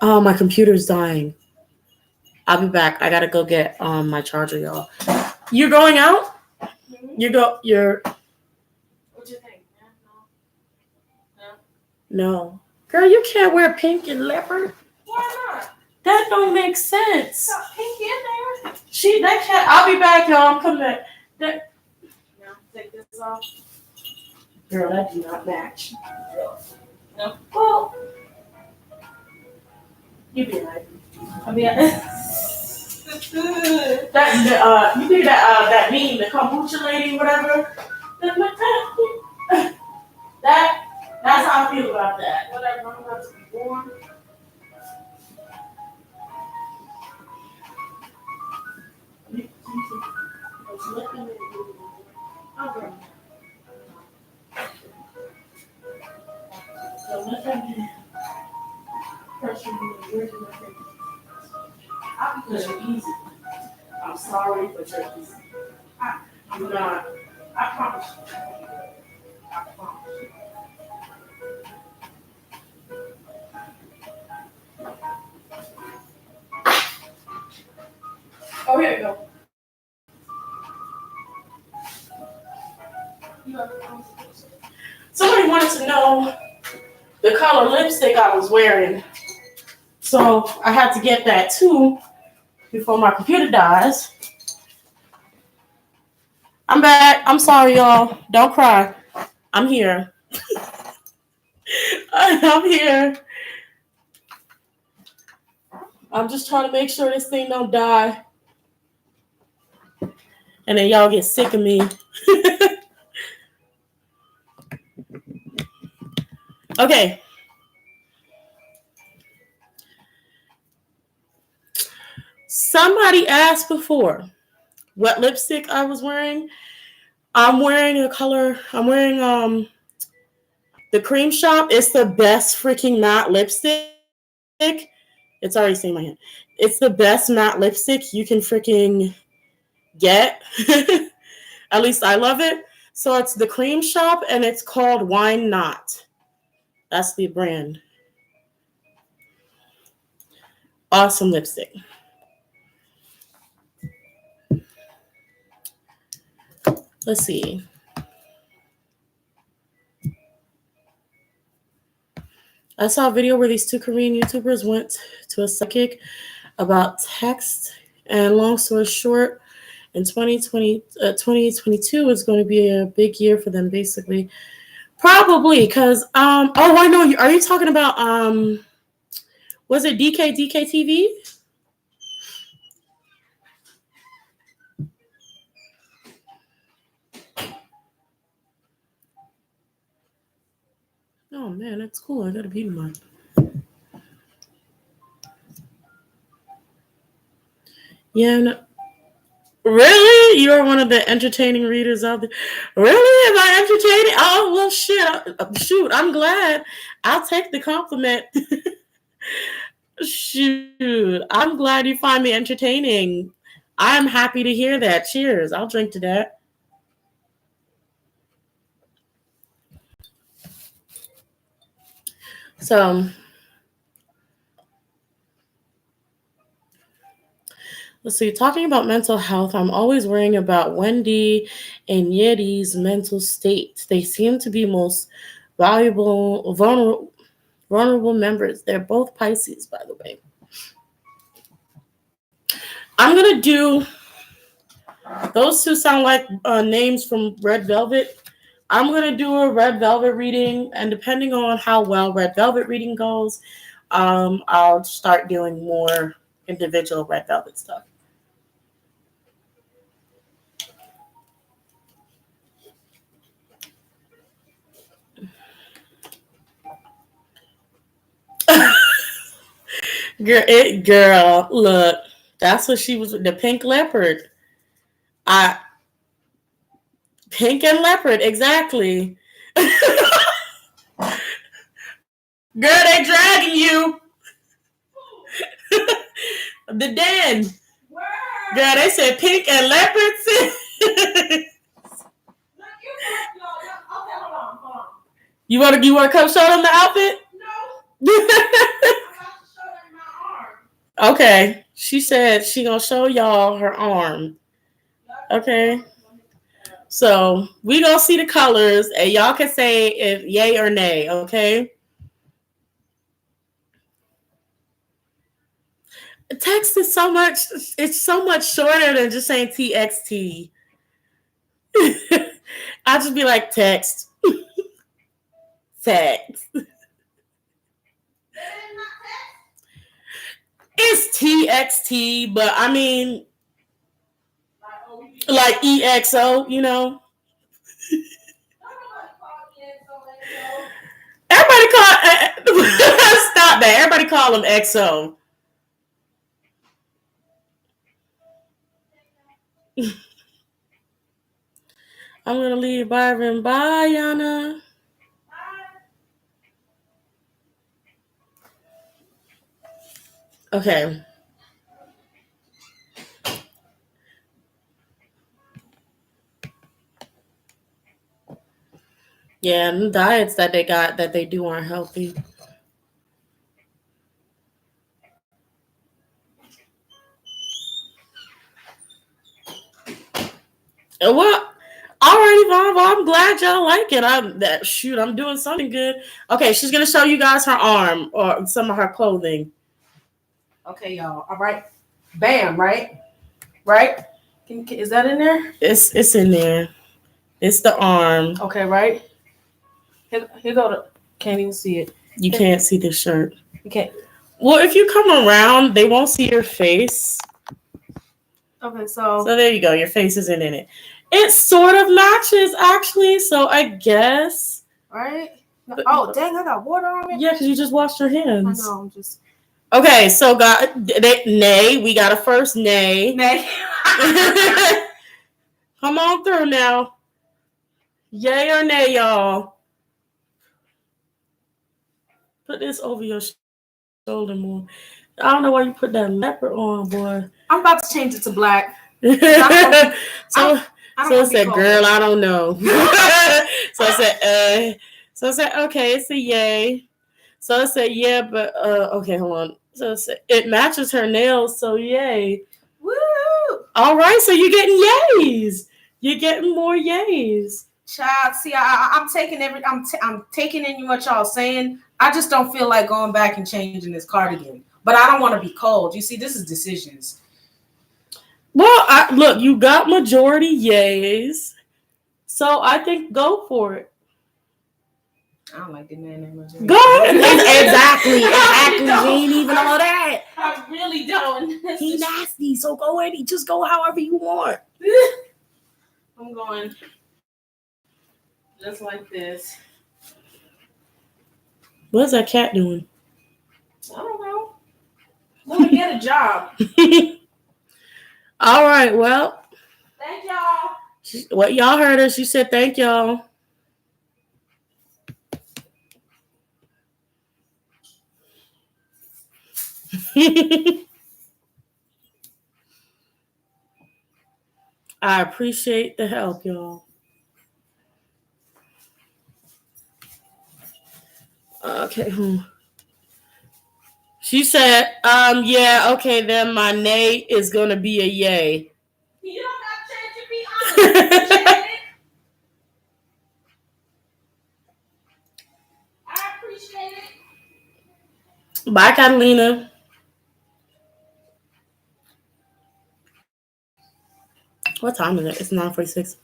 Oh, my computer's dying. I'll be back. I gotta go get my charger, y'all. You're going out? You're What you think? No. Girl, you can't wear pink and leopard. Why not? That don't make sense. It's got pink in there. That can't. I'll be back, y'all. I'm coming back. Now, take this off. Girl, that do not match. No. Well, you be right. I mean, That you think that meme, the kombucha lady, whatever. That's how I feel about that. whatever, I'm about to be born. Because you're easy. I'm sorry, but you're easy. I'm not. I promise you. I promise you. Oh, here you go. Somebody wanted to know the color lipstick I was wearing. So I had to get that too before my computer dies. I'm back. I'm sorry, y'all. Don't cry. I'm here. I'm here. I'm just trying to make sure this thing don't die. And then y'all get sick of me. Okay. Somebody asked before what lipstick I was wearing. I'm wearing the Cream Shop. It's the best freaking matte lipstick. It's already staying in my hand. It's the best matte lipstick you can freaking get. At least I love it. So it's the Cream Shop and it's called Wine Not. That's the brand. Awesome lipstick. Let's see. I saw a video where these two Korean YouTubers went to a psychic about text. And long story short, in 2022 is going to be a big year for them, basically. Probably, because, oh, I know. Are you talking about, was it DK TV? Oh, man, that's cool. I got a beat in mind. Yeah, no. Really? You are one of the entertaining readers out there. Really? Am I entertaining? Oh, well, shit. Shoot, I'm glad. I'll take the compliment. Shoot, I'm glad you find me entertaining. I'm happy to hear that. Cheers. I'll drink to that. So, let's see. Talking about mental health, I'm always worrying about Wendy and Yeti's mental state. They seem to be most valuable, vulnerable members. They're both Pisces, by the way. I'm going to do Those two sound like names from Red Velvet. I'm gonna do a Red Velvet reading, and depending on how well Red Velvet reading goes, I'll start doing more individual Red Velvet stuff. Girl, look, that's what she was with the pink leopard. Pink and leopard, exactly. Girl, they dragging you. The den. Girl, they said pink and leopard. You want to come show them the outfit? No. Okay. She said she gonna show y'all her arm. Okay. So we gonna see the colors, and y'all can say if yay or nay. Okay. Text is so much. It's so much shorter than just saying TXT. I'll just be like text. Text. It's TXT, but I mean, like EXO, you know. Everybody call stop that. Everybody call them XO. I'm gonna leave Byron. Bye, Yana. Okay. Yeah, and the diets that they do aren't healthy. Well, alrighty, Bob. I'm glad y'all like it. I'm doing something good. Okay, she's gonna show you guys her arm or some of her clothing. Okay, y'all. All right. Bam. Right. Right. Is that in there? It's in there. It's the arm. Okay. Right. Here go to. Can't even see it. You can't see the shirt. You can't. Well, if you come around, they won't see your face. Okay, so there you go. Your face isn't in it. It sort of matches, actually. So I guess. Right. Oh, dang! I got water on it. Yeah, because you just washed your hands. I know. I'm just. Okay, so nay. We got a first nay. Nay. Come on through now. Yay or nay, y'all? Put this over your shoulder more. I don't know why you put that leopard on, boy. I'm about to change it to black. So I said, girl, I don't know. So I said, okay, it's a yay. So I said, yeah, but okay, hold on. So it matches her nails, so yay. Woo! All right, so you're getting yays. You're getting more yays. Child, see, I'm taking I'm taking in what y'all saying. I just don't feel like going back and changing this cardigan. But I don't want to be cold. You see, this is decisions. Well, look, you got majority yays, so I think go for it. I don't like the man that majority. Go ahead. Exactly. He ain't even all that. I really don't. He nasty, so go ahead. Just go however you want. I'm going just like this. What's that cat doing? I don't know. Want to get a job. All right, well. Thank y'all. What y'all heard her. She said thank y'all. I appreciate the help, y'all. Okay. She said, yeah, okay, then my nay is gonna be a yay. You don't have to change it, be honest. I appreciate it. Bye, Catalina. What time is it? It's 9:46.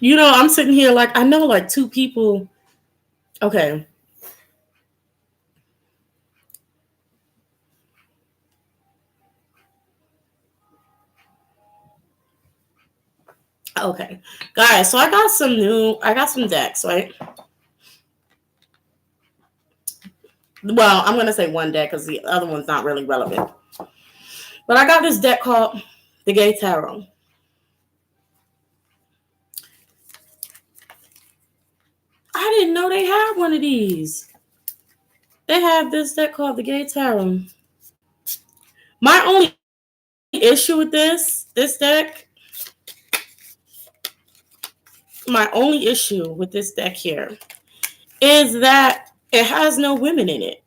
You know, I'm sitting here like, I know like two people. Okay. Okay. Guys, so I got some decks, right? Well, I'm going to say one deck because the other one's not really relevant. But I got this deck called the Gay Tarot. I didn't know they had one of these. They have this deck called the Gay Tarot. My only issue with this deck, my only issue with this deck here is that it has no women in it.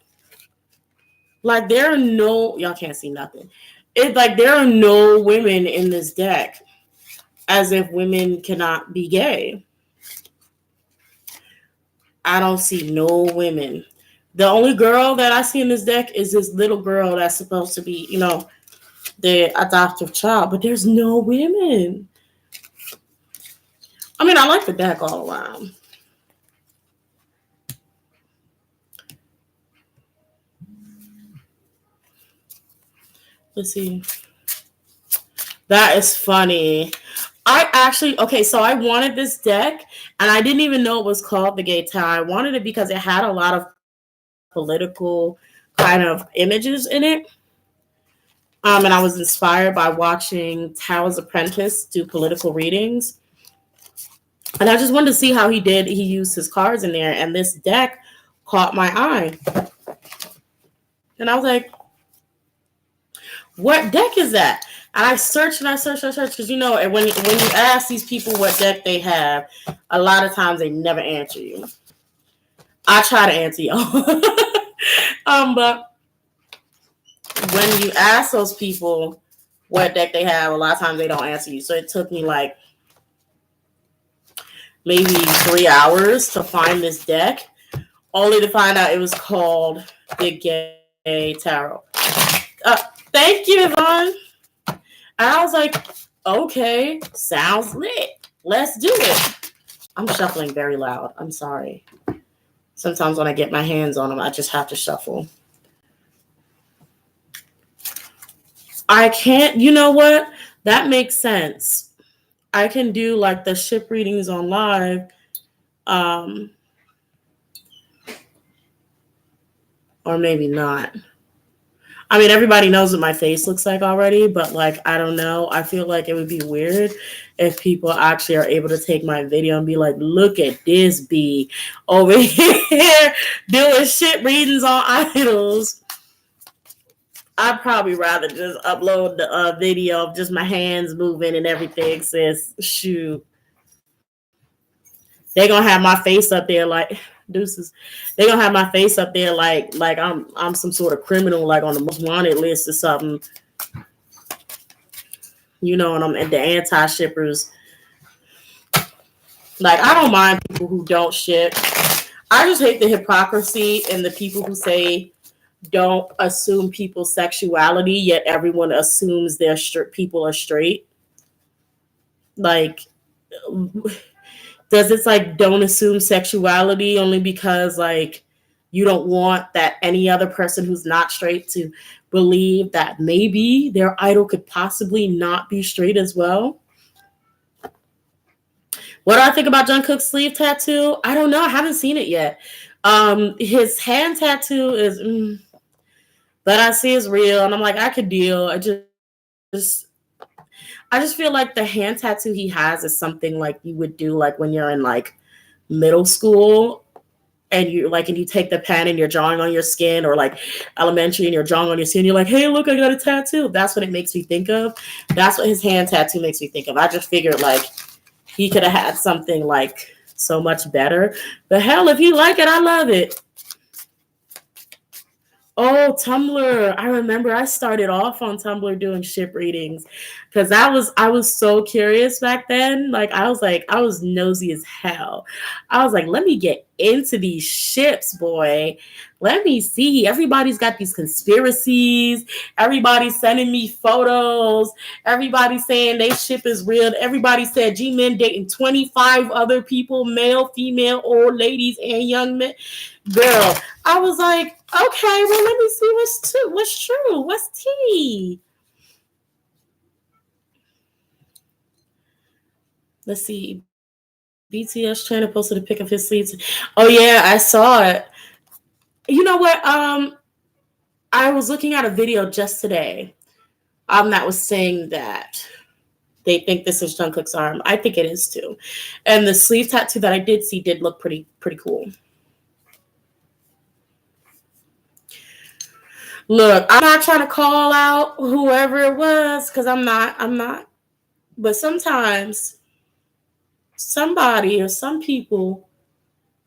Like there are no, y'all can't see nothing. It's like there are no women in this deck, as if women cannot be gay. I don't see no women. The only girl that I see in this deck is this little girl that's supposed to be, you know, the adoptive child, but there's no women. I mean, I like the deck all around. Let's see. That is funny. So I wanted this deck, and I didn't even know it was called the Gay Tarot. I wanted it because it had a lot of political kind of images in it. And I was inspired by watching Tarot's Apprentice do political readings. And I just wanted to see how he used his cards in there. And this deck caught my eye. And I was like, what deck is that? And I searched because, you know, when you ask these people what deck they have, a lot of times they never answer you. I try to answer y'all. But when you ask those people what deck they have, a lot of times they don't answer you. So it took me like maybe 3 hours to find this deck, only to find out it was called the Gay Tarot. Thank you, Yvonne. And I was like, okay, sounds lit. Let's do it. I'm shuffling very loud. I'm sorry. Sometimes when I get my hands on them, I just have to shuffle. I can't, you know what? That makes sense. I can do like the ship readings on live. Or maybe not. I mean, everybody knows what my face looks like already, but like, I don't know. I feel like it would be weird if people actually are able to take my video and be like, look at this bee over here doing shit readings on idols. I'd probably rather just upload the video of just my hands moving and everything, sis. Shoot. They're going to have my face up there like... Deuces. They're gonna have my face up there like I'm some sort of criminal, like on the most wanted list or something. You know, and I'm at the anti-shippers. Like, I don't mind people who don't ship. I just hate the hypocrisy and the people who say don't assume people's sexuality, yet everyone assumes people are straight. Like, does it's like don't assume sexuality only because like you don't want that any other person who's not straight to believe that maybe their idol could possibly not be straight as well? What do I think about Jungkook's sleeve tattoo? I don't know. I haven't seen it yet. His hand tattoo is, but I see it's real, and I'm like, I could deal. I just feel like the hand tattoo he has is something like you would do like when you're in like middle school and you take the pen and you're drawing on your skin, or like elementary and you're drawing on your skin. You're like, hey, look, I got a tattoo. That's what it makes me think of. That's what his hand tattoo makes me think of. I just figured like he could have had something like so much better. But hell, if you like it, I love it. Oh, Tumblr. I remember I started off on Tumblr doing ship readings Cause I was so curious back then. Like I was nosy as hell. I was like, let me get into these ships, boy. Let me see. Everybody's got these conspiracies. Everybody's sending me photos. Everybody's saying they ship is real. Everybody said G-Men dating 25 other people, male, female, old ladies, and young men. Girl, I was like, okay, well, let me see what's true. What's tea? Let's see. BTS China posted a pic of his sleeves. Oh yeah, I saw it. You know what? I was looking at a video just today. That was saying that they think this is Jungkook's arm. I think it is too. And the sleeve tattoo that I did see did look pretty cool. Look, I'm not trying to call out whoever it was because I'm not. But sometimes somebody or some people,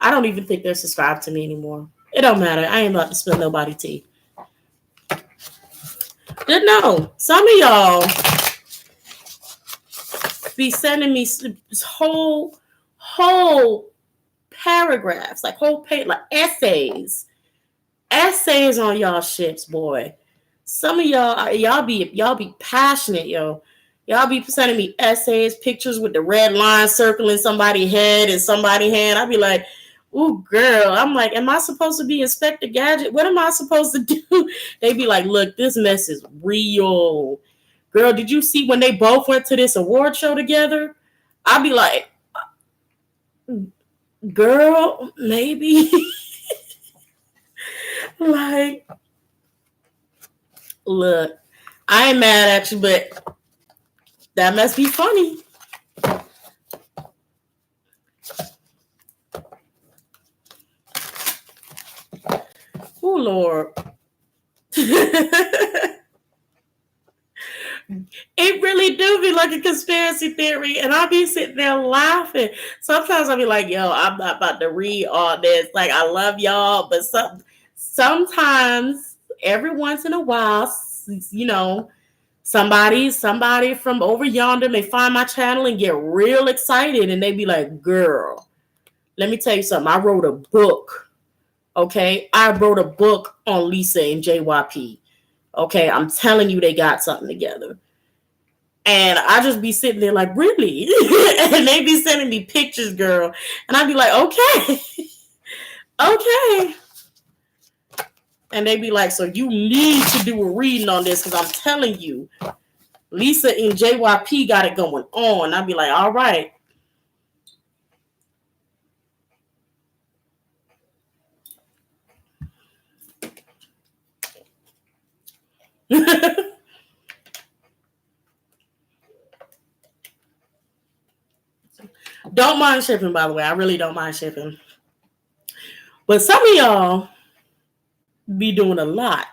I don't even think they're subscribed to me anymore. It don't matter. I ain't about to spill nobody tea. Didn't know. Some of y'all be sending me whole paragraphs, like whole page, like essays on y'all ships, boy. Some of y'all be passionate, yo. Y'all be sending me essays, pictures with the red line circling somebody's head and somebody's hand. I be like, ooh, girl. I'm like, am I supposed to be Inspector Gadget? What am I supposed to do? They be like, look, this mess is real. Girl, did you see when they both went to this award show together? I'd be like, girl, maybe. Like, look, I ain't mad at you, but that must be funny. Oh, Lord. It really do be like a conspiracy theory, and I'll be sitting there laughing. Sometimes I'll be like, yo, I'm not about to read all this. Like, I love y'all, but sometimes, every once in a while, you know, somebody from over yonder may find my channel and get real excited, and they be like, girl, let me tell you something. I wrote a book, okay? I wrote a book on Lisa and JYP. Okay, I'm telling you, they got something together. And I just be sitting there like, really? And they be sending me pictures, girl. And I'd be like, okay. Okay. And they be like, so you need to do a reading on this because I'm telling you, Lisa and JYP got it going on. I'd be like, all right. Don't mind shipping, by the way. I really don't mind shipping. But some of y'all be doing a lot.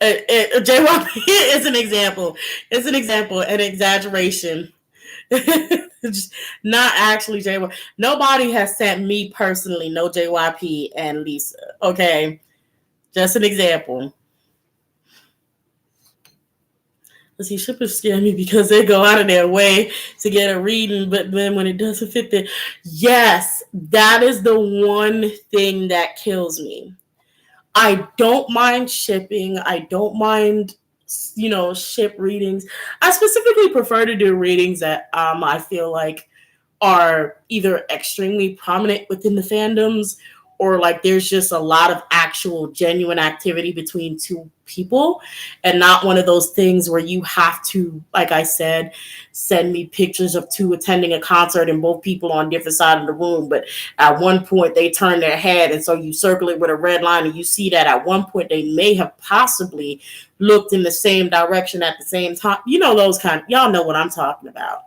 JYP is an example. It's an example, an exaggeration. Not actually JYP. Nobody has sent me personally no JYP and Lisa. Okay. Just an example. Let's see, shippers scare me because they go out of their way to get a reading, but then when it doesn't fit there, yes, that is the one thing that kills me. I don't mind shipping. I don't mind, ship readings. I specifically prefer to do readings that I feel like are either extremely prominent within the fandoms or like there's just a lot of actual genuine activity between two people and not one of those things where you have to, like I said, send me pictures of two attending a concert and both people on different sides of the room. But at one point they turn their head and so you circle it with a red line and you see that at one point they may have possibly looked in the same direction at the same time. You know, those y'all know what I'm talking about.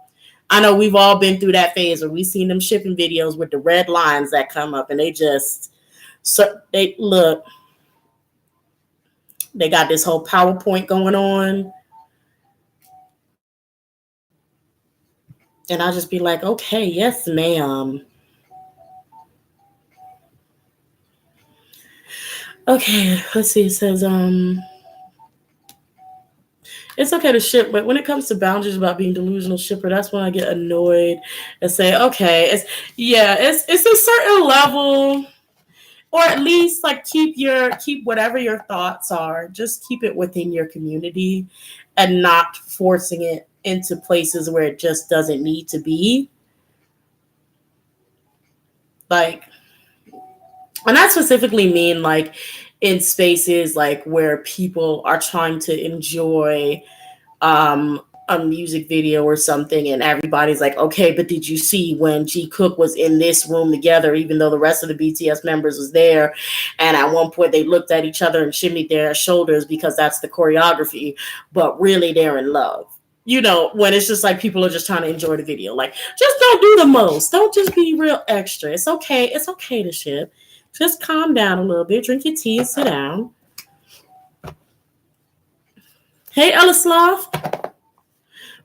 I know we've all been through that phase where we've seen them shipping videos with the red lines that come up and they got this whole PowerPoint going on. And I'll just be like, okay, yes, ma'am. Okay, let's see. It says, It's okay to ship, but when it comes to boundaries about being delusional shipper, that's when I get annoyed and say, okay, it's a certain level, or at least like keep whatever your thoughts are, just keep it within your community and not forcing it into places where it just doesn't need to be. Like, and I specifically mean like in spaces like where people are trying to enjoy um a music video or something, and everybody's like, okay, but did you see when G Cook was in this room together, even though the rest of the BTS members was there, and at one point they looked at each other and shimmied their shoulders because that's the choreography, but really they're in love. You know, when it's just like people are just trying to enjoy the video. Like, just don't do the most. Don't just be real extra. It's okay. It's okay to ship. Just calm down a little bit. Drink your tea and sit down. Hey, Elaslav.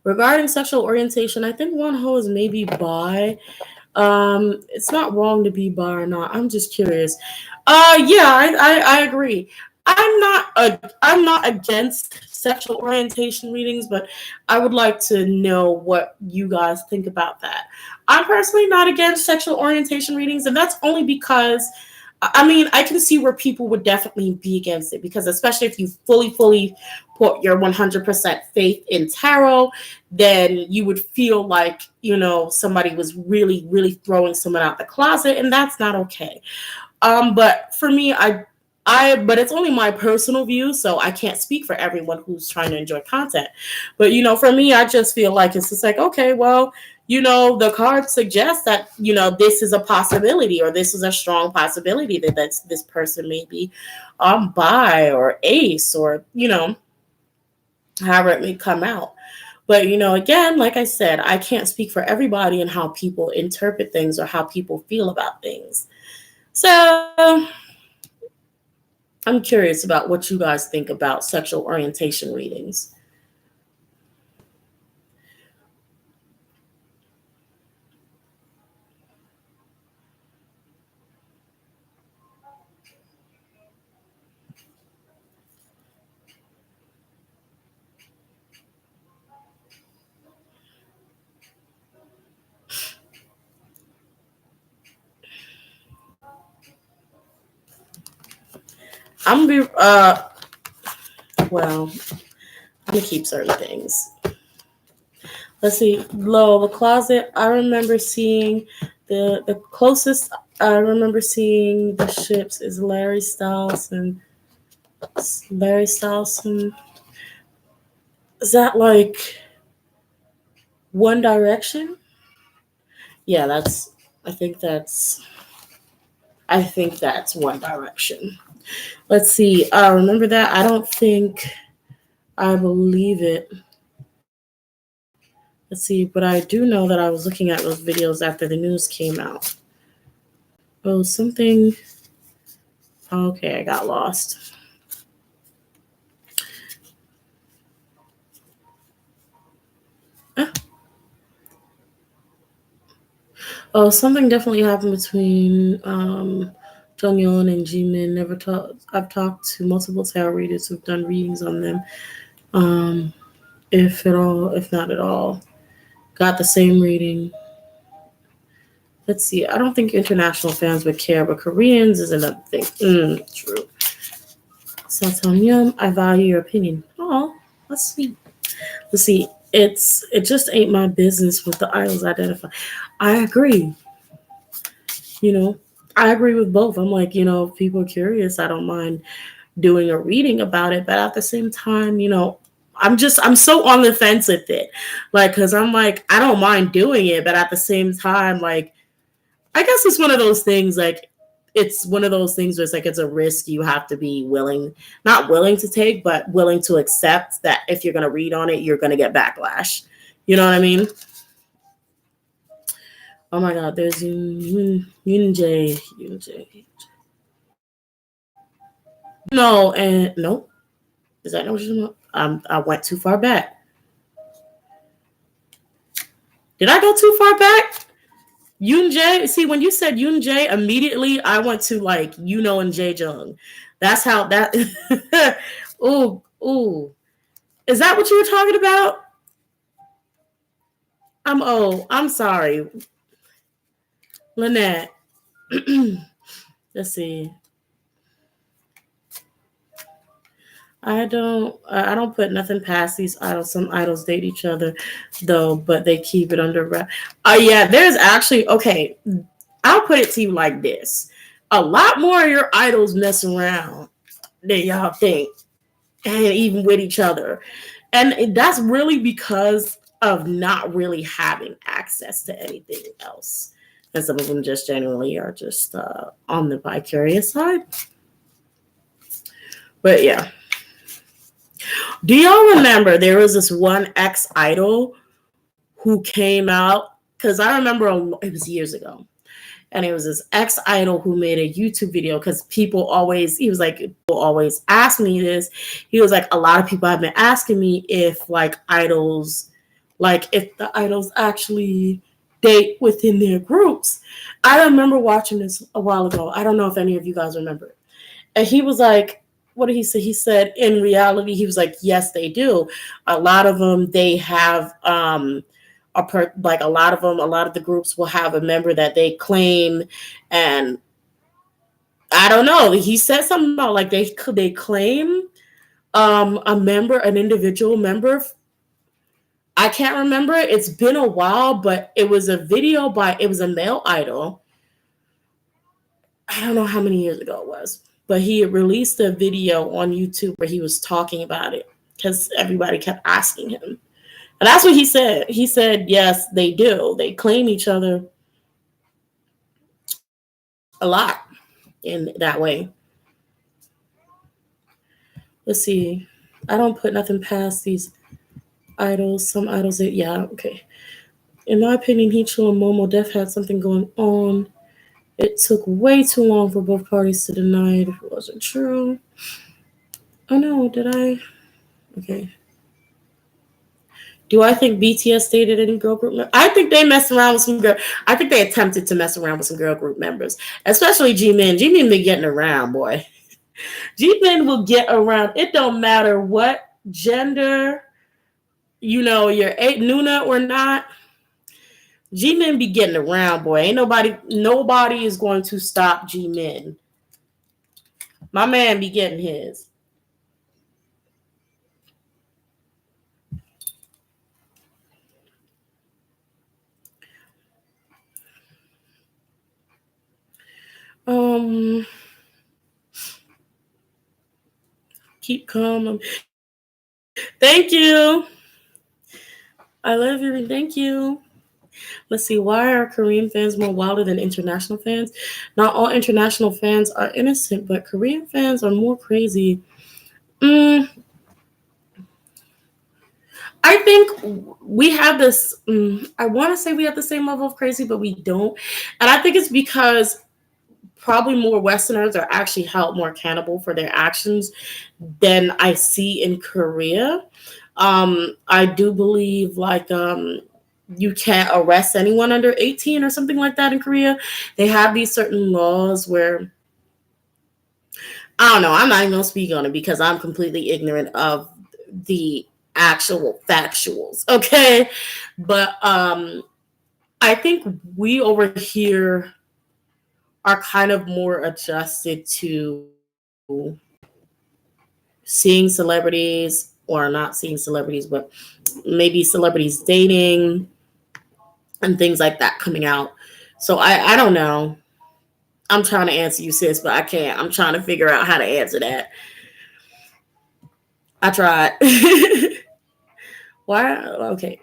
Regarding sexual orientation, I think Wonho is maybe bi. It's not wrong to be bi or not. I'm just curious. Yeah, I agree. I'm not against sexual orientation readings, but I would like to know what you guys think about that. I'm personally not against sexual orientation readings, and that's only because I mean, I can see where people would definitely be against it, because especially if you fully put your 100% faith in tarot, then you would feel like, you know, somebody was really throwing someone out the closet, and that's not okay. But for me, but it's only my personal view, so I can't speak for everyone who's trying to enjoy content. But, you know, for me, I just feel like it's just like, okay, well, you know, the card suggests that, you know, this is a possibility, or this is a strong possibility that this person may be bi or ace, or, you know, however it may come out. But, you know, again, like I said, I can't speak for everybody and how people interpret things or how people feel about things. So I'm curious about what you guys think about sexual orientation readings. I'm gonna be well, I'm gonna keep certain things. Let's see, low the closet. I remember seeing the closest I remember seeing the ships is Larry Styles and Larry Styles. And is that like One Direction? Yeah, I think that's One Direction. Let's see. Remember that? I don't think I believe it. Let's see, but I do know that I was looking at those videos after the news came out. Oh, something. Okay, I got lost. Oh, something definitely happened between Jonghyun and Jimin. I've talked to multiple tarot readers who've done readings on them. If not at all. Got the same reading. Let's see. I don't think international fans would care, but Koreans is another thing. True. Satamyum, I value your opinion. Oh, that's sweet. Let's see. It just ain't my business what the idols identify. I agree. You know, I agree with both. I'm like, you know, if people are curious, I don't mind doing a reading about it. But at the same time, you know, I'm so on the fence with it. Like, because I'm like, I don't mind doing it. But at the same time, like, I guess it's one of those things, like, it's one of those things where it's like, it's a risk you have to be not willing to take, but willing to accept that if you're going to read on it, you're going to get backlash. You know what I mean? Oh my God, there's Yoonjae. No, and nope. Is that what you're talking about? I went too far back. Did I go too far back? Yoonjae. See, when you said Yoonjae, immediately I went to like and Jae Jung. That's how that. Ooh. Is that what you were talking about? I'm old. I'm sorry. Lynette. Let's see. I don't put nothing past these idols. Some idols date each other though, but they keep it under wrap. Yeah, there's actually okay. I'll put it to you like this. A lot more of your idols mess around than y'all think. And even with each other. And that's really because of not really having access to anything else. And some of them just generally are just on the vicarious side. But yeah. Do y'all remember there was this one ex-idol who came out? Because I remember it was years ago. And it was this ex-idol who made a YouTube video because people always ask me this. He was like, a lot of people have been asking me if if the idols actually date within their groups. I remember watching this a while ago. I don't know if any of you guys remember it. And he was like, what did he say? He said, in reality, he was like, yes, they do. A lot of them, they have, a lot of the groups will have a member that they claim. And I don't know. He said something about like they claim an individual member. I can't remember. It's been a while, but it was a male idol. I don't know how many years ago it was. But he had released a video on YouTube where he was talking about it because everybody kept asking him. And that's what he said. He said, yes, they do. They claim each other a lot in that way. Let's see. I don't put nothing past these idols. Some idols, yeah, okay. In my opinion, Heechul and Momo Def had something going on. It took way too long for both parties to deny it if it wasn't true. Oh no, did I? Okay. Do I think BTS dated any girl group members? I think they messed around with some girl. I think they attempted to mess around with some girl group members, especially Jimin. Jimin been getting around, boy. Jimin will get around. It don't matter what gender, you're Nuna or not. Jimin be getting around, boy. Ain't nobody is going to stop Jimin. My man be getting his. Keep calm. Thank you. I love you. Thank you. Let's see. Why are Korean fans more wilder than international fans? Not all international fans are innocent, but Korean fans are more crazy. I think we have this. I want to say we have the same level of crazy, but we don't. And I think it's because probably more Westerners are actually held more accountable for their actions than I see in Korea. I do believe you can't arrest anyone under 18 or something like that in Korea. They have these certain laws where, I don't know, I'm not even going to speak on it because I'm completely ignorant of the actual factuals, okay? But I think we over here are kind of more adjusted to seeing celebrities, or not seeing celebrities, but maybe celebrities dating and things like that coming out. So I don't know. I'm trying to answer you, sis, but I can't. I'm trying to figure out how to answer that. I tried. Why? Okay.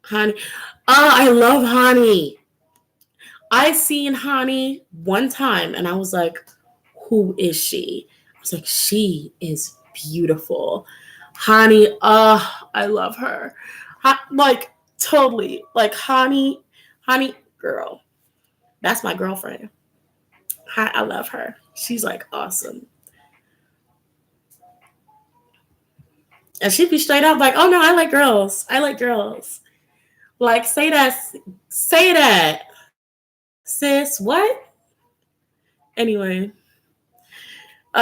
Hani. Oh, I love Hani. I seen Hani one time and I was like, who is she? I was like, she is beautiful. Hani, I love her. Like, totally. Like, Hani, girl. That's my girlfriend. I love her. She's like awesome. And she'd be straight up like, oh no, I like girls. I like girls. Like, say that. Sis, what? Anyway.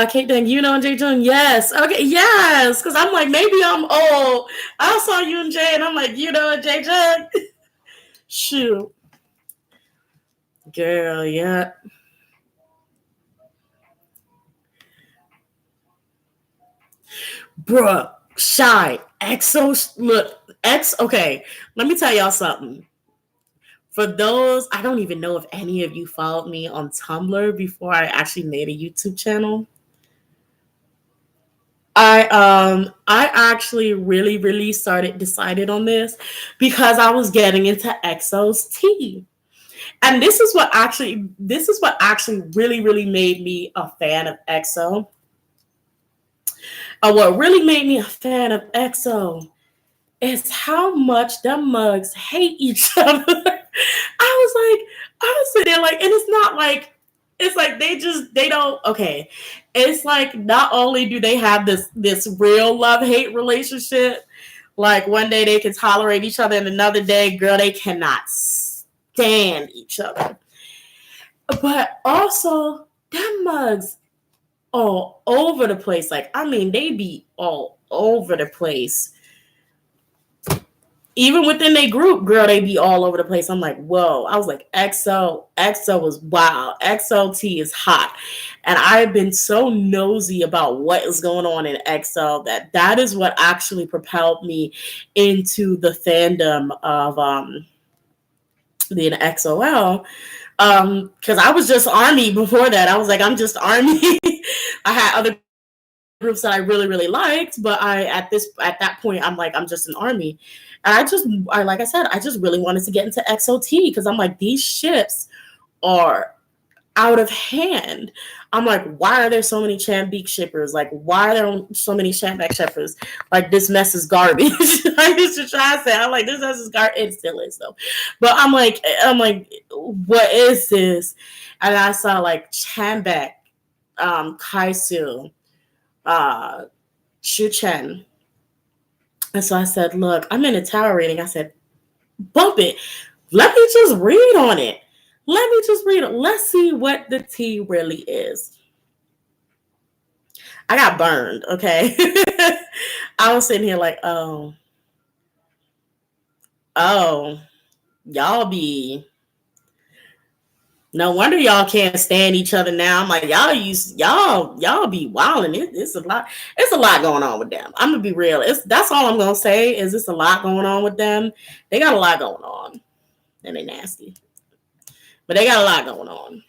Kate Dang, you know and Jay Jung, yes. Okay, yes. Because I'm like, maybe I'm old. I saw you and Jay, and I'm like, you know and Jay Jung. Shoot. Girl, yeah. Bruh, shy. EXO, look, okay, let me tell y'all something. For those, I don't even know if any of you followed me on Tumblr before I actually made a YouTube channel. I actually really decided on this because I was getting into EXO's tea. And this is what actually really made me a fan of EXO. What really made me a fan of EXO is how much them mugs hate each other. I was sitting there like, and it's not like, it's like they don't, okay. It's like not only do they have this real love-hate relationship, like one day they can tolerate each other and another day, girl, they cannot stand each other. But also, them mugs all over the place. Like, I mean, they be all over the place. Even within their group, girl, they be all over the place. I'm like, whoa. I was like, EXO was wow. EXO-T is hot. And I've been so nosy about what is going on in EXO that is what actually propelled me into the fandom of the EXO-L. Because I was just Army before that. I was like, I'm just Army. I had other groups that I really liked, but at that point, I'm like, I'm just an Army. And like I said, I just really wanted to get into EXO-T because I'm like, these ships are out of hand. I'm like, why are there so many Chanbeek shippers? Like, why are there so many Chanbaek shippers? Like, this mess is garbage. I used to try to say, I'm like, this mess is garbage. It still is though. But I'm like, what is this? And I saw like Chanbaek, Kaisu, Shuchen. And so I said, look, I'm in a tower rating. I said, bump it. Let me just read on it. Let's see what the tea really is. I got burned, okay? I was sitting here like, oh, y'all be... No wonder y'all can't stand each other now. I'm like, y'all be wilding. It's a lot. It's a lot going on with them. I'm gonna be real. That's all I'm gonna say is it's a lot going on with them. They got a lot going on, and they nasty, but they got a lot going on.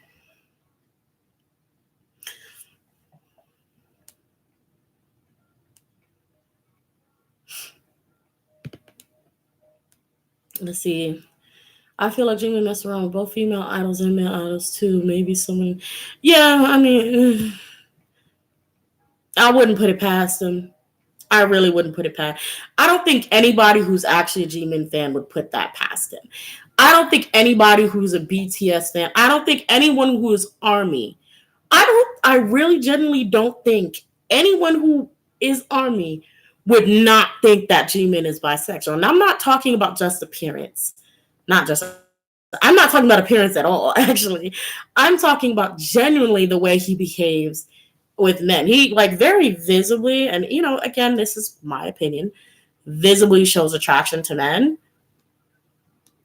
Let's see. I feel like Jimmy messed around with both female idols and male idols too. Maybe someone. Yeah, I mean, I wouldn't put it past them. I really wouldn't put it past. I don't think anybody who's actually a Jimin fan would put that past him. I don't think anybody who's a BTS fan. I don't think anyone who is Army. I really genuinely don't think anyone who is Army would not think that Jimin is bisexual. And I'm not talking about just appearance. I'm not talking about appearance at all, actually. I'm talking about genuinely the way he behaves with men. He like very visibly, and again, this is my opinion, visibly shows attraction to men.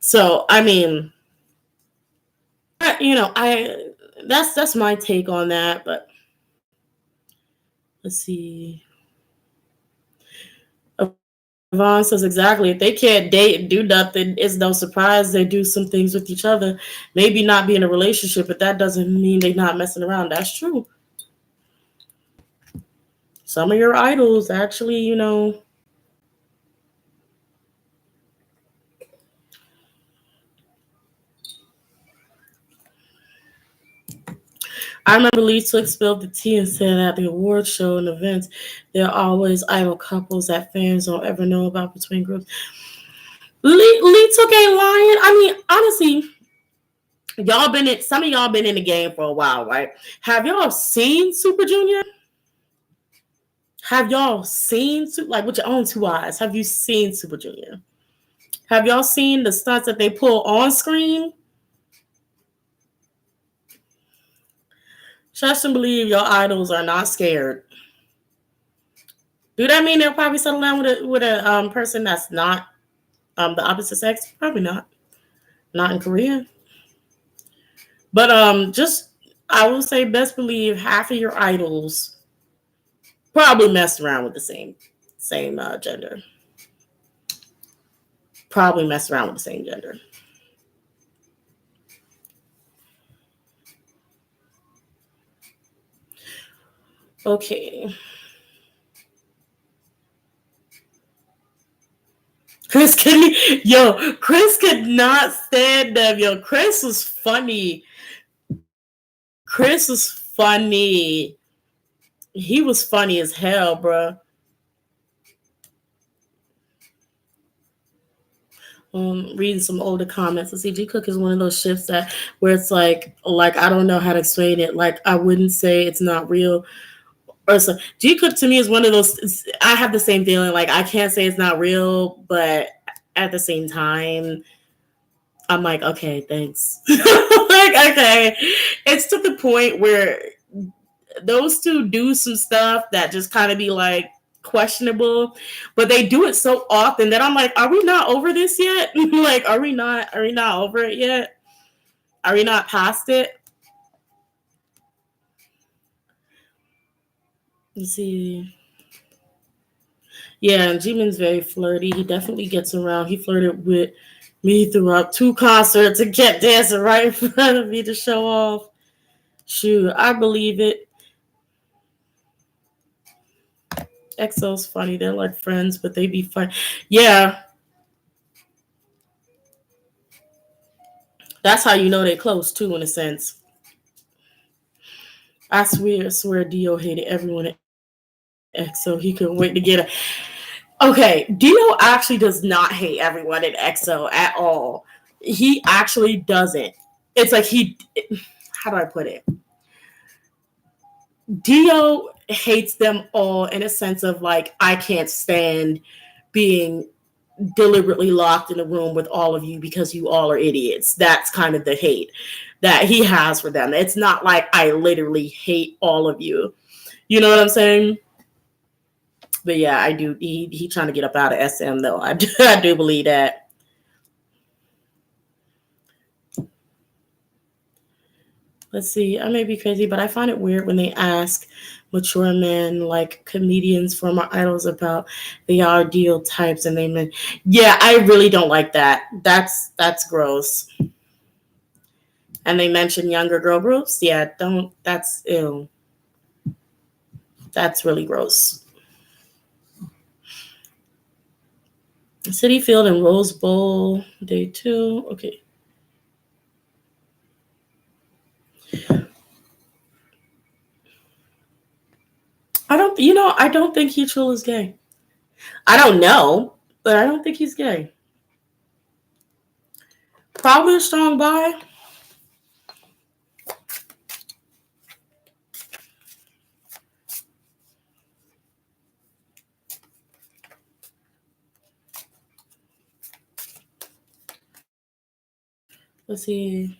So I mean, that's my take on that. But let's see. Vaughn says exactly. If they can't date and do nothing, it's no surprise they do some things with each other. Maybe not be in a relationship, but that doesn't mean they're not messing around. That's true. Some of your idols actually, I remember Lee Took spilled the tea and said at the award show and events, there are always idol couples that fans don't ever know about between groups. Lee Took ain't lying. I mean, honestly, some of y'all been in the game for a while, right? Have y'all seen Super Junior? Have y'all seen, like, with your own two eyes, have you seen Super Junior? Have y'all seen the stunts that they pull on screen? Trust and believe your idols are not scared. Do that mean they'll probably settle down with a person that's not the opposite sex? Probably not. Not in Korea. But just I will say best believe half of your idols probably messed around with the same gender. Probably messed around with the same gender. Okay. Chris could not stand them. Yo, Chris was funny. Chris was funny. He was funny as hell, bro. Reading some older comments. Let's see, G Cook is one of those shifts that where it's like I don't know how to explain it. Like I wouldn't say it's not real. Or so G Cook to me is one of those. I have the same feeling. Like I can't say it's not real, but at the same time, I'm like, okay, thanks. Like, okay, it's to the point where those two do some stuff that just kind of be like questionable, but they do it so often that I'm like, are we not over this yet? Like, are we not over it yet? Are we not past it? You see. Yeah, and Jimin's very flirty. He definitely gets around. He flirted with me throughout 2 concerts and kept dancing right in front of me to show off. Shoot, I believe it. EXO's funny. They're like friends, but they be fun. Yeah. That's how you know they're close too, in a sense. I swear Dio hated everyone at EXO. He couldn't wait to get her. Okay, Dio actually does not hate everyone at EXO at all. He actually doesn't. It's like how do I put it? Dio hates them all in a sense of like, I can't stand being deliberately locked in a room with all of you because you all are idiots. That's kind of the hate that he has for them. It's not like I literally hate all of you. You know what I'm saying? But yeah, I do. He trying to get up out of SM though. I do believe that. Let's see. I may be crazy, but I find it weird when they ask mature men like comedians former idols about the ideal types, and they mean, yeah, I really don't like that. That's gross. And they mention younger girl groups. Yeah, don't. That's ew. That's really gross. City Field and Rose Bowl, day 2. Okay. I don't think Heechul is gay. I don't know, but I don't think he's gay. Probably a strong bi. Let's see.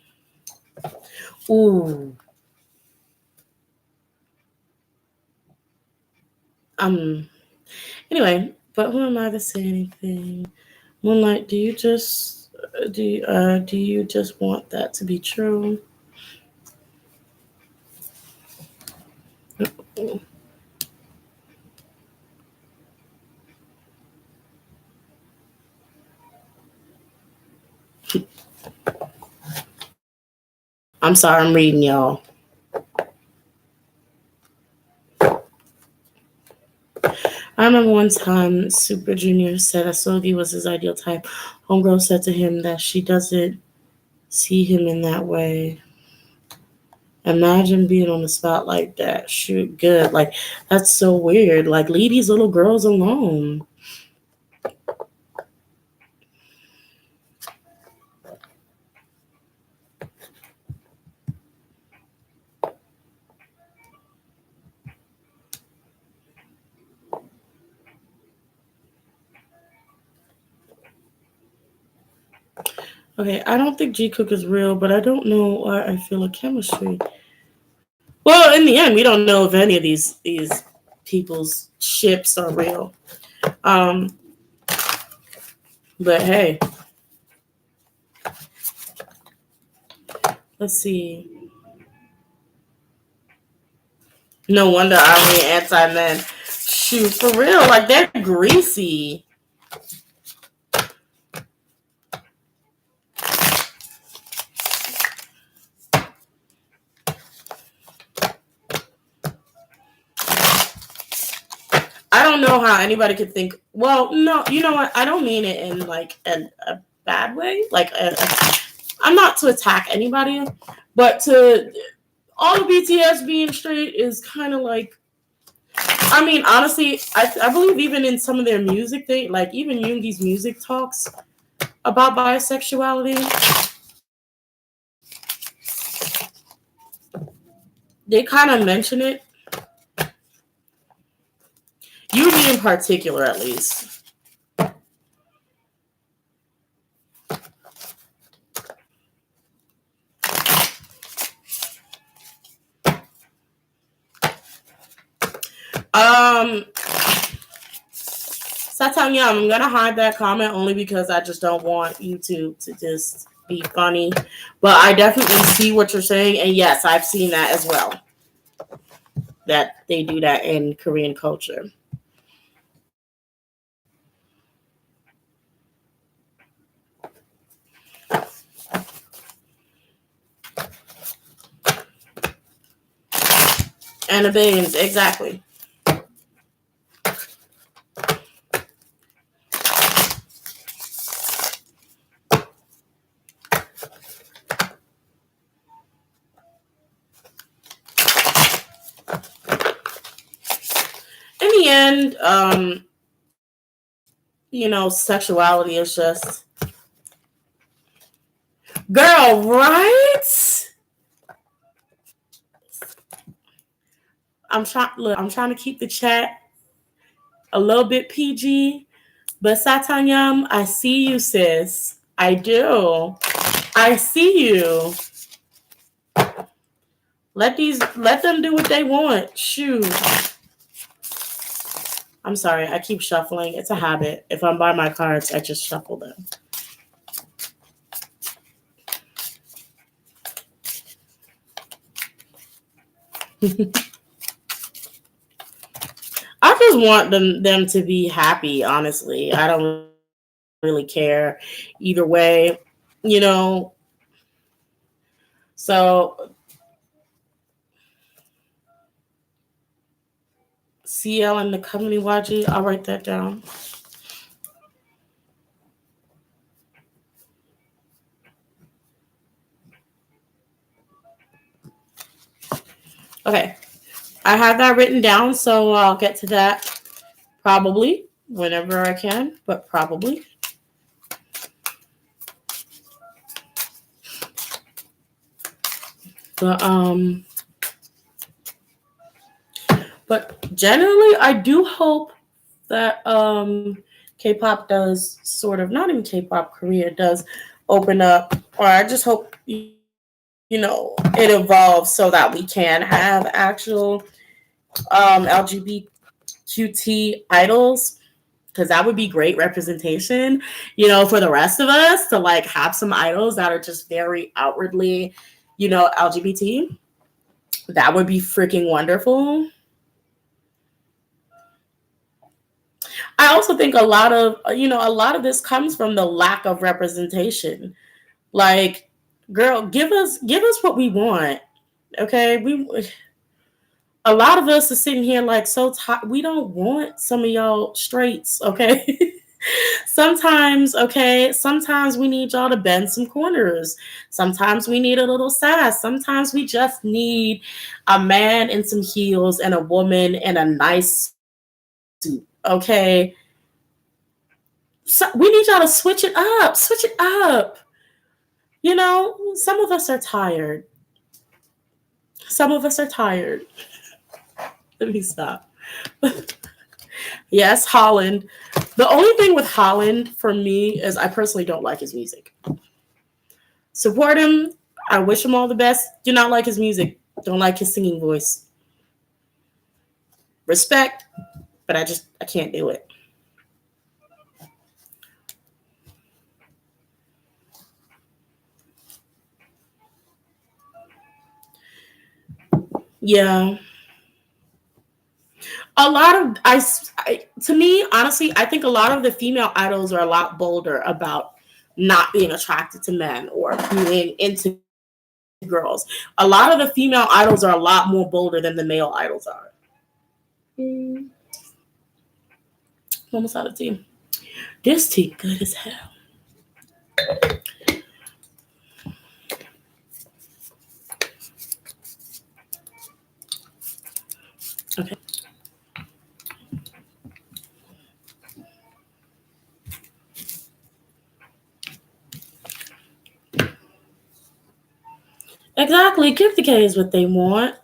Ooh. Anyway, but who am I to say anything? Moonlight, do you just want that to be true? I'm sorry, I'm reading y'all. I remember one time Super Junior said Asogi was his ideal type. Homegirl said to him that she doesn't see him in that way. Imagine being on the spot like that. Shoot, good. Like, that's so weird. Like, leave these little girls alone. Okay, I don't think G Cook is real, but I don't know why I feel a chemistry. Well, in the end, we don't know if any of these people's ships are real. Um, but hey, let's see. No wonder I mean anti-men. Shoot, for real, like they're greasy. I don't know how anybody could think. Well, no, you know what? I don't mean it in like a bad way. Like I'm not to attack anybody, but to all of BTS being straight is kind of like. I mean, honestly, I believe even in some of their music, like even Yoongi's music talks about bisexuality. They kind of mention it. Yoongi in particular, at least. Satanya, I'm gonna hide that comment only because I just don't want YouTube to just be funny. But I definitely see what you're saying, and yes, I've seen that as well. That they do that in Korean culture. And the beans, exactly. In the end, you know, sexuality is just girl, right? I'm trying to keep the chat a little bit PG, but Satanyam, I see you, sis. I do. I see you. Let them do what they want. Shoot. I'm sorry, I keep shuffling. It's a habit. If I'm by my cards, I just shuffle them. I just want them to be happy, honestly. I don't really care either way, you know. So CL and the company YG, I'll write that down. Okay. I have that written down, so I'll get to that probably whenever I can, but probably. But generally I do hope that K-pop does sort of, not even K-pop, Korea does open up, or I just hope you know it evolves so that we can have actual LGBTQT idols, because that would be great representation, you know, for the rest of us to like have some idols that are just very outwardly, you know, LGBT. That would be freaking wonderful. I also think a lot of this comes from the lack of representation. Like, girl, give us what we want. Okay? A lot of us are sitting here like so tired. We don't want some of y'all straights, okay? Sometimes we need y'all to bend some corners. Sometimes we need a little sass. Sometimes we just need a man in some heels and a woman in a nice suit, okay? So we need y'all to switch it up. Switch it up. You know, some of us are tired. Some of us are tired. Let me stop. Yes, Holland. The only thing with Holland for me is I personally don't like his music. Support him. I wish him all the best. Do not like his music. Don't like his singing voice. Respect, but I can't do it. Yeah. A lot of to me, honestly, I think a lot of the female idols are a lot bolder about not being attracted to men or being into girls. A lot of the female idols are a lot more bolder than the male idols are. Almost out of tea. This tea good as hell. Okay. Exactly. Kick the K is what they want.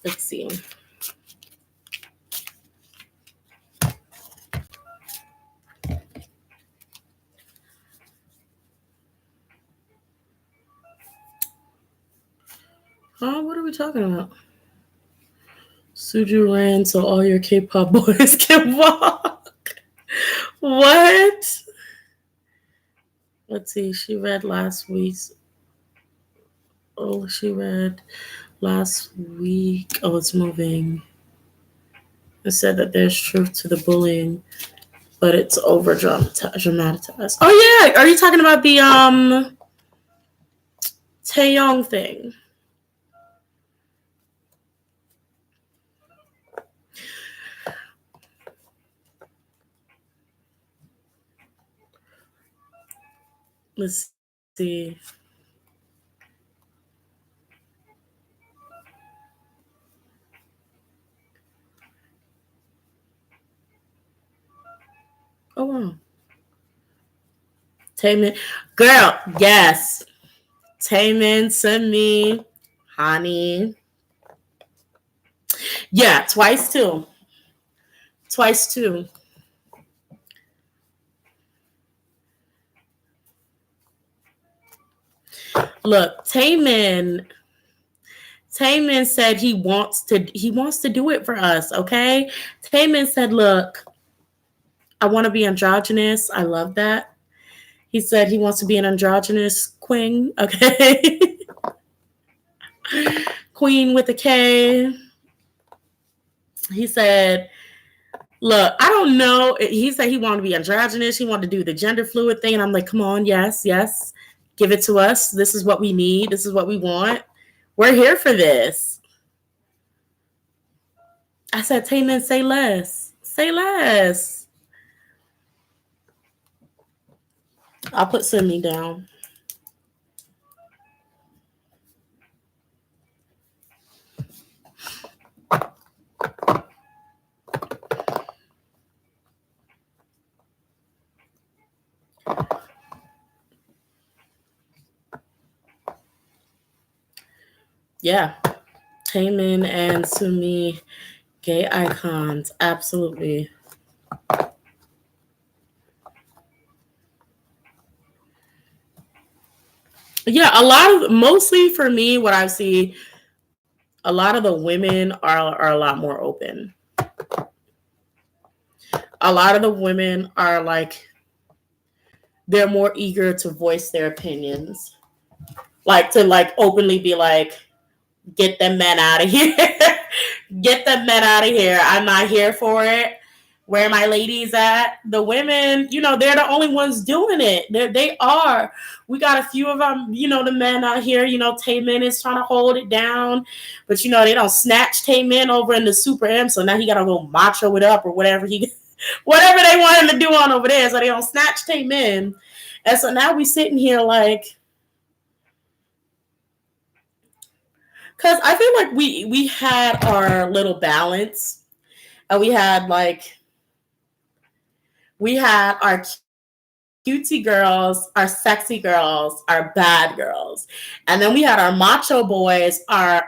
Let's see. What are we talking about? Suju ran so all your K-pop boys can walk. What? Let's see. She read last week's. Oh, she read last week. Oh, it's moving. It said that there's truth to the bullying, but it's over dramatized. Oh yeah, are you talking about the Taeyong thing? Let's see. Oh wow. Taemin, girl, yes. Taemin, Sunmi, Hani. Yeah, twice too. Twice too. Look, Taemin said he wants to do it for us, okay? Taemin said, look, I want to be androgynous. I love that. He said he wants to be an androgynous queen, okay? Queen with a K. He said, look, I don't know. He said he wanted to be androgynous. He wanted to do the gender fluid thing. And I'm like, come on, yes. Give it to us. This is what we need. This is what we want. We're here for this. I said, Taemin, say less. Say less. I'll put Sunmi down. Yeah. Taemin and Sunmi, gay icons. Absolutely. Yeah, mostly for me, what I see, a lot of the women are a lot more open. A lot of the women are like, they're more eager to voice their opinions. Like to like openly be like, get them men out of here. Get them men out of here. I'm not here for it. Where my ladies at? The women, they're the only ones doing it. They are. We got a few of them, the men out here, Taemin is trying to hold it down. But, they don't snatch Taemin over in the Super M. So now he got to go macho it up or whatever they want him to do on over there. So they don't snatch Taemin. And so now we sitting here like, because I feel like we had our little balance. And we had our cutesy girls, our sexy girls, our bad girls. And then we had our macho boys, our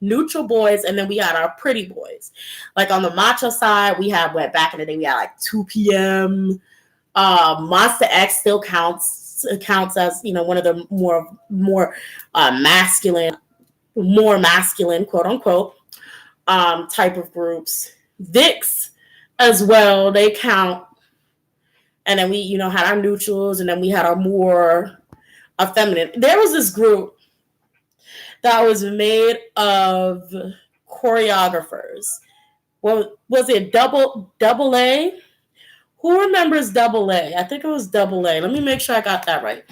neutral boys, and then we had our pretty boys. Like on the macho side, we had what back in the day we had like 2 p.m. Monster X still counts as, you know, one of the more masculine, quote unquote, type of groups. Vix as well, they count. And then we, you know, had our neutrals, and then we had our more feminine. There was this group that was made of choreographers. Well, was it double A? Who remembers double A? I think it was double A. Let me make sure I got that right.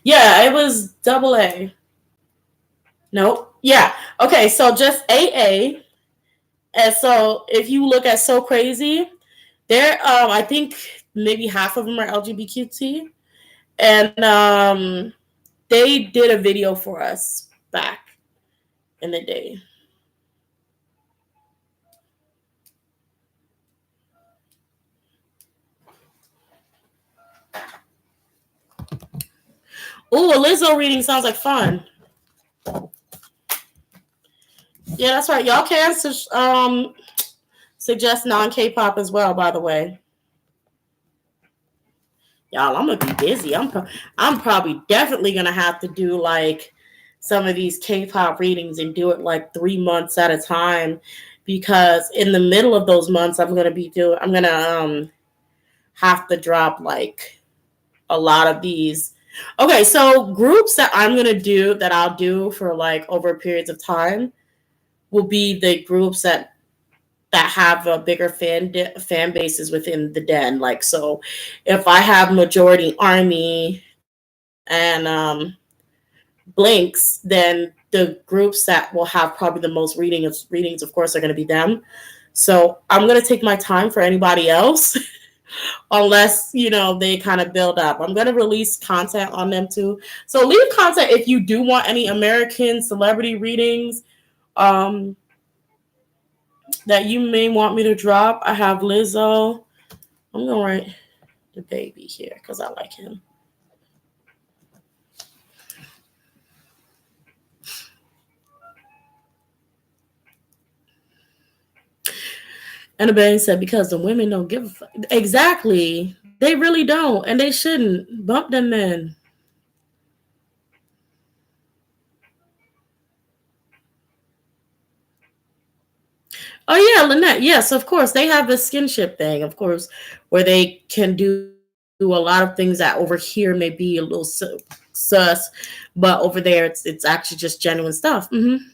Yeah, it was double A. Nope. Yeah. Okay, so just AA. And so if you look at So Crazy, there I think maybe half of them are LGBTQ. And they did a video for us back in the day. Ooh, a Lizzo reading sounds like fun. Yeah, that's right. Y'all can suggest non-K-pop as well, by the way. Y'all, I'm gonna be busy. I'm probably definitely gonna have to do like some of these K-pop readings and do it like 3 months at a time, because in the middle of those months I'm gonna have to drop like a lot of these. Okay, so groups that I'll do for like over periods of time will be the groups that have a bigger fan bases within the den. Like, so if I have Majority Army and Blinks, then the groups that will have probably the most readings, of course, are going to be them. So I'm going to take my time for anybody else unless, you know, they kind of build up. I'm going to release content on them too. So leave content if you do want any American celebrity readings that you may want me to drop. I have Lizzo. I'm going to write the baby here because I like him. And the band said, because the women don't give a fuck. Exactly. They really don't. And they shouldn't. Bump them men. Oh, yeah, Lynette. Yes, of course. They have the skinship thing, of course, where they can do a lot of things that over here may be a little sus, but over there it's actually just genuine stuff. Mm-hmm.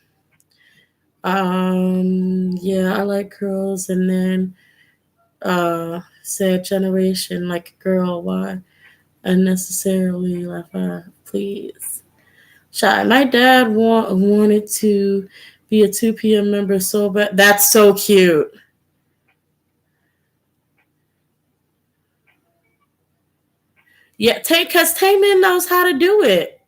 Yeah, I like girls. And then said generation, like a girl, why unnecessarily left her, please. Shy, my dad wanted to be a 2 p.m. member so bad. That's so cute. Yeah, because Taemin knows how to do it.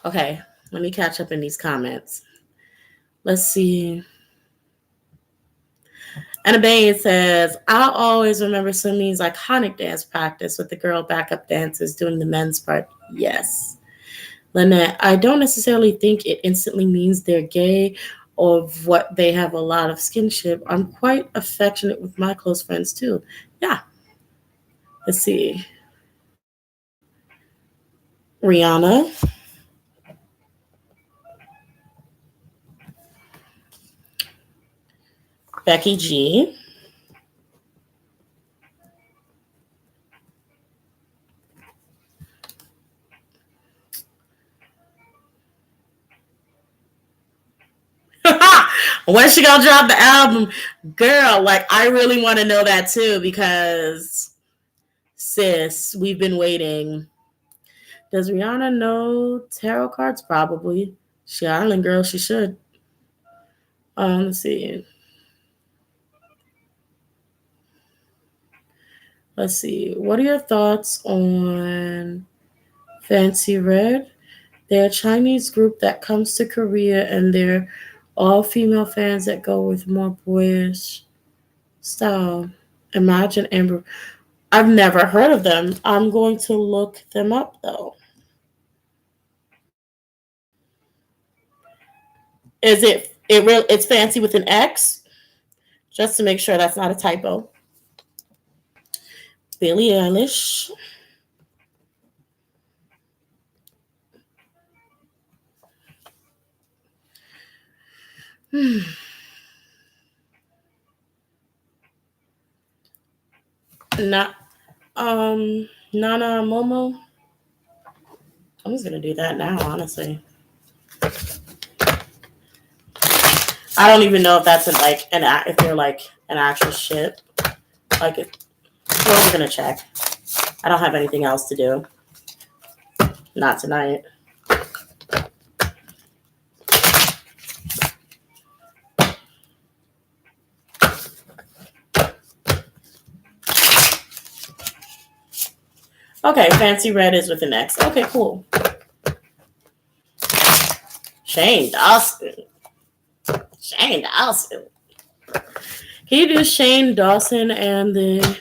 Okay, let me catch up in these comments. Let's see. And Abane says, I'll always remember Sumi's iconic dance practice with the girl backup dancers doing the men's part. Yes. Lynette, I don't necessarily think it instantly means they're gay or what they have a lot of skinship. I'm quite affectionate with my close friends too. Yeah. Let's see. Rihanna. Becky G. When's she gonna drop the album? Girl, like, I really want to know that too, because sis, we've been waiting. Does Rihanna know tarot cards? Probably. She Island girl, she should. Let's see. Let's see. What are your thoughts on Fancy Red. They're a Chinese group that comes to Korea, and they're all female fans that go with more boyish style. Imagine Amber. I've never heard of them. I'm going to look them up though. Is it real? It's fancy with an X, just to make sure that's not a typo. Billie Eilish. Not Nana Momo. I'm just gonna do that now, honestly. I don't even know if that's if they're like an actual ship. Like, we're gonna check. I don't have anything else to do. Not tonight. Okay, Fancy Red is with an X. Okay, cool. Shane Dawson. Shane Dawson. Can you do Shane Dawson and the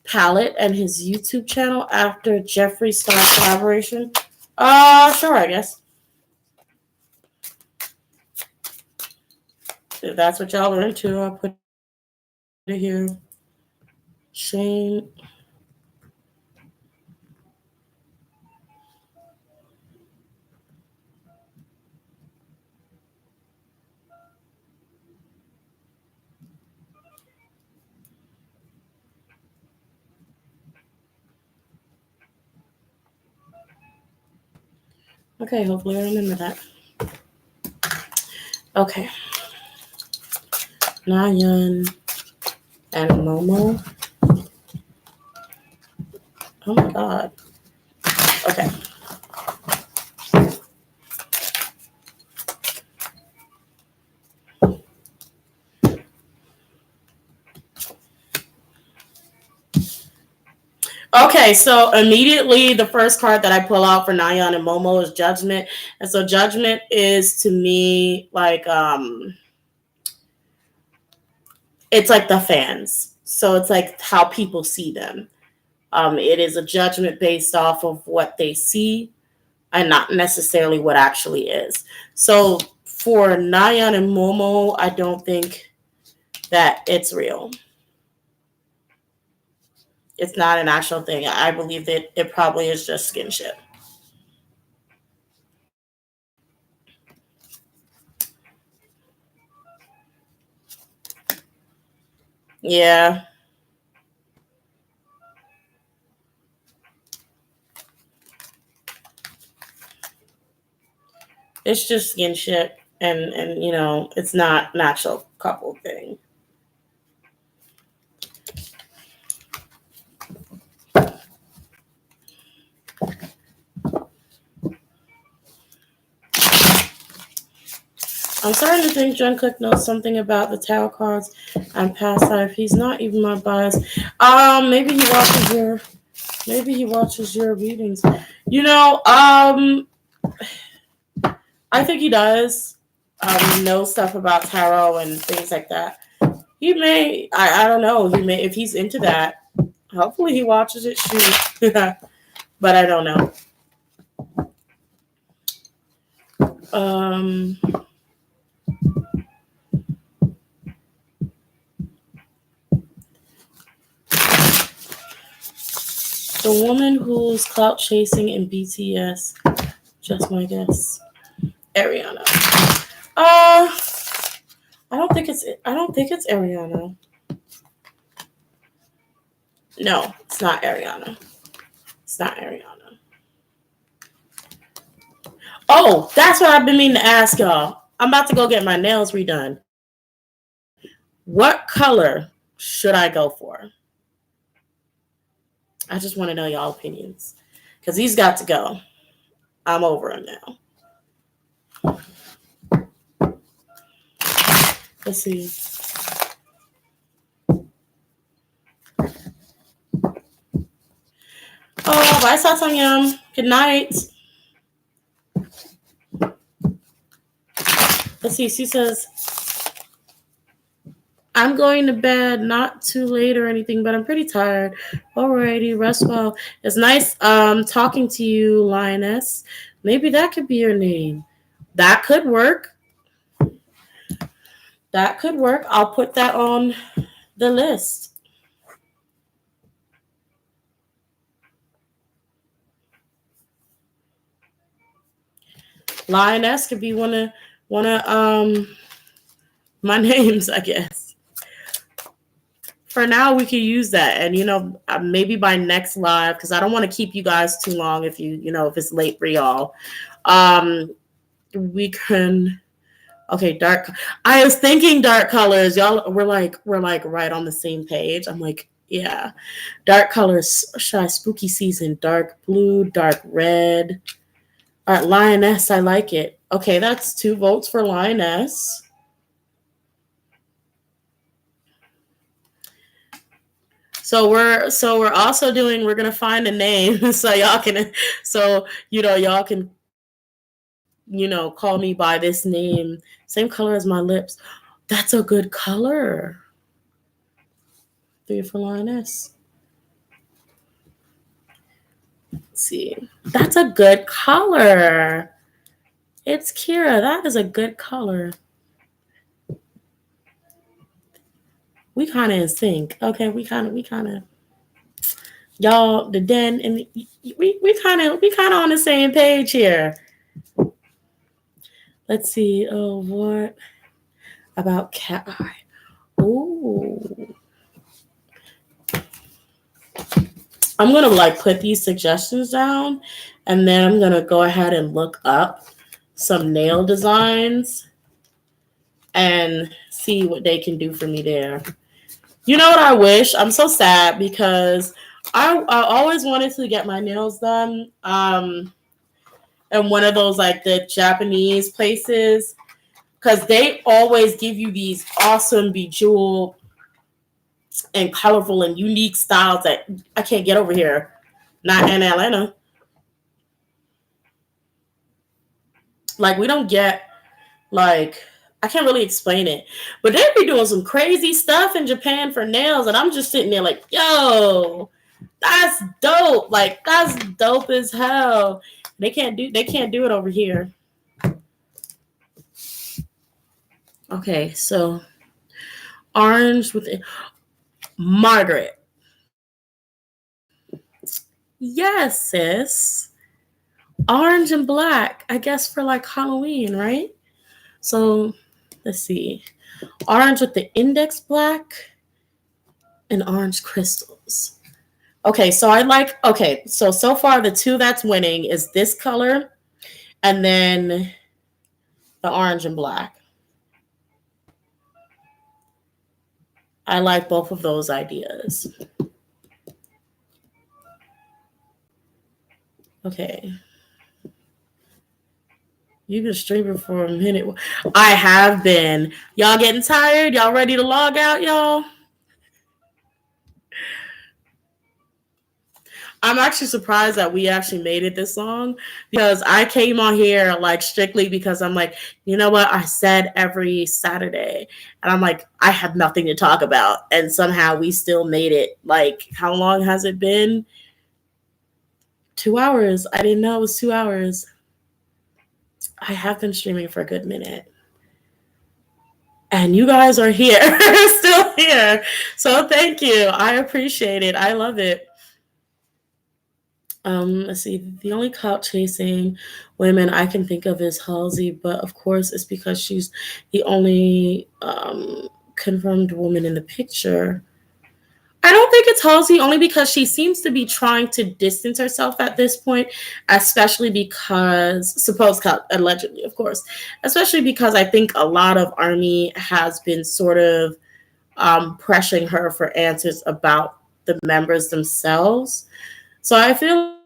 palette and his YouTube channel after Jeffree Star collaboration? Sure, I guess. If that's what y'all are into, I'll put it here. Shane. Okay, hopefully I remember that. Okay. Nayeon and Momo. Oh my god. Okay. Okay, so immediately the first card that I pull out for Nayeon and Momo is Judgment. And so Judgment is to me like it's like the fans. So it's like how people see them. It is a judgment based off of what they see and not necessarily what actually is. So for Nayeon and Momo, I don't think that it's real. It's not an actual thing. I believe that it probably is just skinship. Yeah. It's just skinship and you know, it's not an actual couple thing. I'm starting to think Jungkook knows something about the tarot cards and past life. He's not even my bias. Maybe he watches your readings. You know, I think he does know stuff about tarot and things like that. He may, I don't know. He may, if he's into that. Hopefully he watches it. Shoot, but I don't know. The woman who's clout chasing in BTS, just my guess. Ariana. I don't think it's Ariana. No, it's not Ariana. It's not Ariana. Oh, that's what I've been meaning to ask y'all. I'm about to go get my nails redone. What color should I go for? I just want to know y'all opinions. Because he's got to go. I'm over him now. Let's see. Oh, bye, Satangam. Good night. Let's see. She says, I'm going to bed, not too late or anything, but I'm pretty tired. Alrighty, rest well. It's nice talking to you, Lioness. Maybe that could be your name. That could work. That could work. I'll put that on the list. Lioness could be one of my names, I guess. For now, we can use that, and maybe by next live, because I don't want to keep you guys too long. If if it's late for y'all, we can. Okay, dark. I was thinking dark colors. Y'all, we're like right on the same page. I'm like, yeah, dark colors. Shy spooky season. Dark blue, dark red. All right, Lioness. I like it. Okay, that's 2 votes for Lioness. So we're also doing. We're gonna find a name so y'all can call me by this name. Same color as my lips. That's a good color. 3 for Lioness. Let's see. That's a good color. It's Kira. That is a good color. We kind of in sync. Okay, we kind of. Y'all, the den and we kind of on the same page here. Let's see. Oh, what about cat eye? Ooh. I'm gonna put these suggestions down, and then I'm gonna go ahead and look up some nail designs and see what they can do for me there. You know what I wish? I'm so sad because I always wanted to get my nails done in one of those the Japanese places, because they always give you these awesome bejeweled and colorful and unique styles that I can't get over here. Not in Atlanta. We don't get, I can't really explain it. But they be doing some crazy stuff in Japan for nails, and I'm just sitting there yo, that's dope. That's dope as hell. They can't do it over here. Okay, so orange with Margaret. Yes, sis. Orange and black, I guess, for Halloween, right? So let's see. Orange with the index black and orange crystals. Okay, so so far the 2 that's winning is this color and then the orange and black. I like both of those ideas. Okay. You've been streaming for a minute. I have been. Y'all getting tired? Y'all ready to log out, y'all? I'm actually surprised that we actually made it this long, because I came on here strictly because I'm you know what? I said every Saturday, and I'm I have nothing to talk about, and somehow we still made it. How long has it been? 2 hours. I didn't know it was 2 hours. I have been streaming for a good minute. And you guys are here, still here. So thank you. I appreciate it. I love it. Let's see. The only clout chasing women I can think of is Halsey, but of course it's because she's the only confirmed woman in the picture. I don't think it's Halsey, only because she seems to be trying to distance herself at this point, especially because, allegedly, of course, especially because I think a lot of Army has been sort of pressuring her for answers about the members themselves. So I feel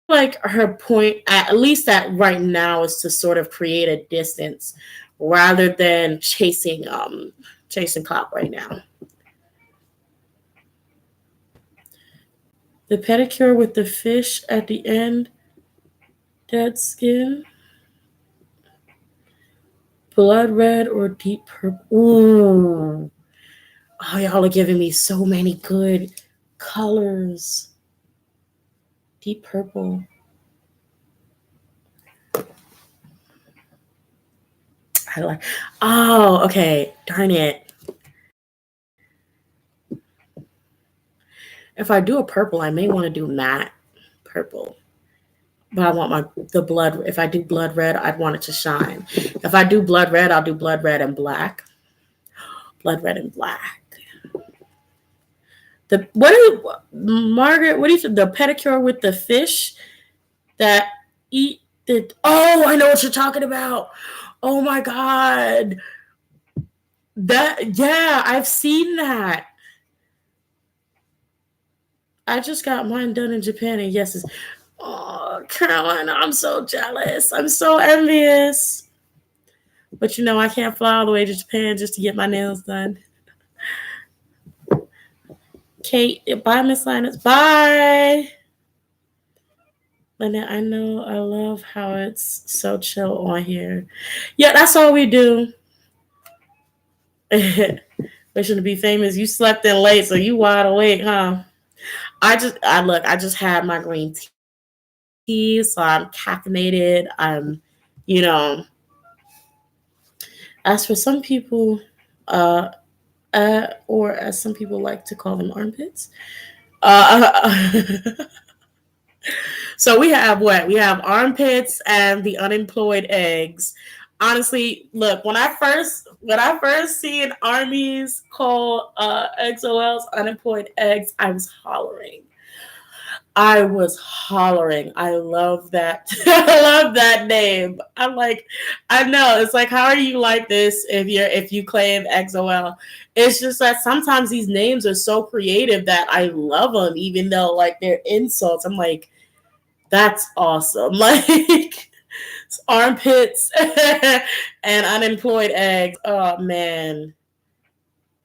her point, at least at right now, is to sort of create a distance rather than chasing clout right now. The pedicure with the fish at the end. Dead skin. Blood red or deep purple. Ooh. Oh, y'all are giving me so many good colors. Deep purple. I like. Oh, okay. Darn it. If I do a purple, I may want to do matte purple. But I want the blood. If I do blood red, I'd want it to shine. If I do blood red, I'll do blood red and black. Blood red and black. Margaret? What do you think? The pedicure with the fish that eat the. Oh, I know what you're talking about. Oh my god. I've seen that. I just got mine done in Japan, and yes, oh, Carolina, I'm so jealous. I'm so envious. But I can't fly all the way to Japan just to get my nails done. Kate, bye, Miss Linus. Bye. Lynette, I know I love how it's so chill on here. Yeah, that's all we do. Wishing to be famous. You slept in late, so you wide awake, huh? I just had my green tea, so I'm caffeinated. I'm, as for some people, or as some people like to call them, armpits. So we have what? We have armpits and the unemployed eggs. Honestly, look, when I first seen armies call XOLs unemployed eggs, I was hollering. I love that. I love that name. I'm like, I know. It's like, how are you like this if you claim XOL? It's just that sometimes these names are so creative that I love them, even though like they're insults. I'm like, that's awesome. Like armpits and unemployed eggs. Oh man,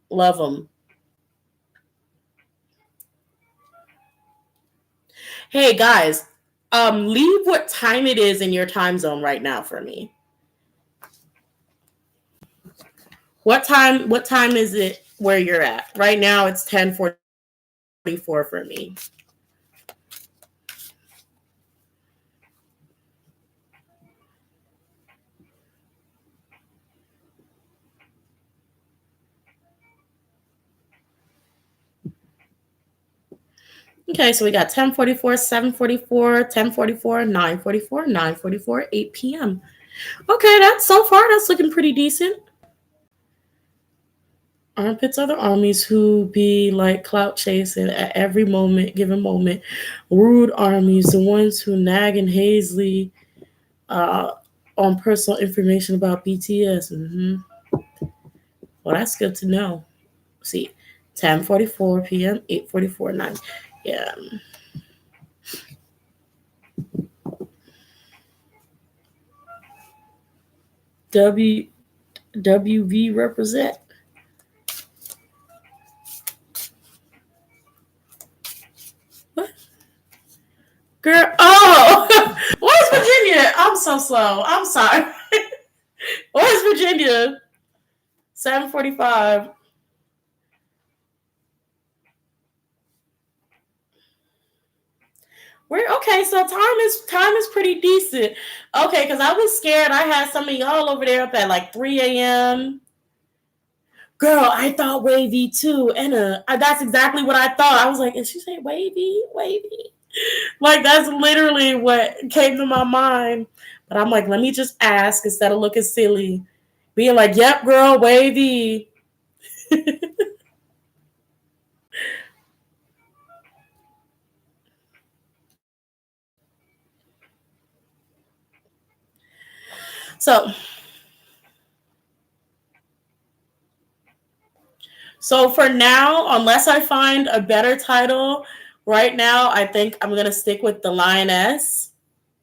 love them. Hey guys, leave what time it is in your time zone right now for me. What time is it where you're at? Right now it's 10:44 for me. Okay, so we got 10:44, 7:44, 10:44, 9:44, 9:44, 8 p.m. Okay, that's looking pretty decent. Armpits are the armies who be like clout chasing at every given moment. Rude armies, the ones who nag and Hazley on personal information about BTS. Well, that's good to know. See, 10:44 p.m., 8:44, 9. Yeah. WV represent. What? Girl, oh! Where's Virginia? I'm so slow. I'm sorry. Where's Virginia? 7:45. Okay, so time is pretty decent. Okay, because I was scared. I had some of y'all over there up at like 3 a.m. Girl, I thought wavy too. And that's exactly what I thought. I was like, is she saying wavy? Wavy? Like, that's literally what came to my mind. But I'm like, let me just ask instead of looking silly. Being like, yep, girl, wavy. So for now, unless I find a better title, right now, I think I'm going to stick with the Lioness.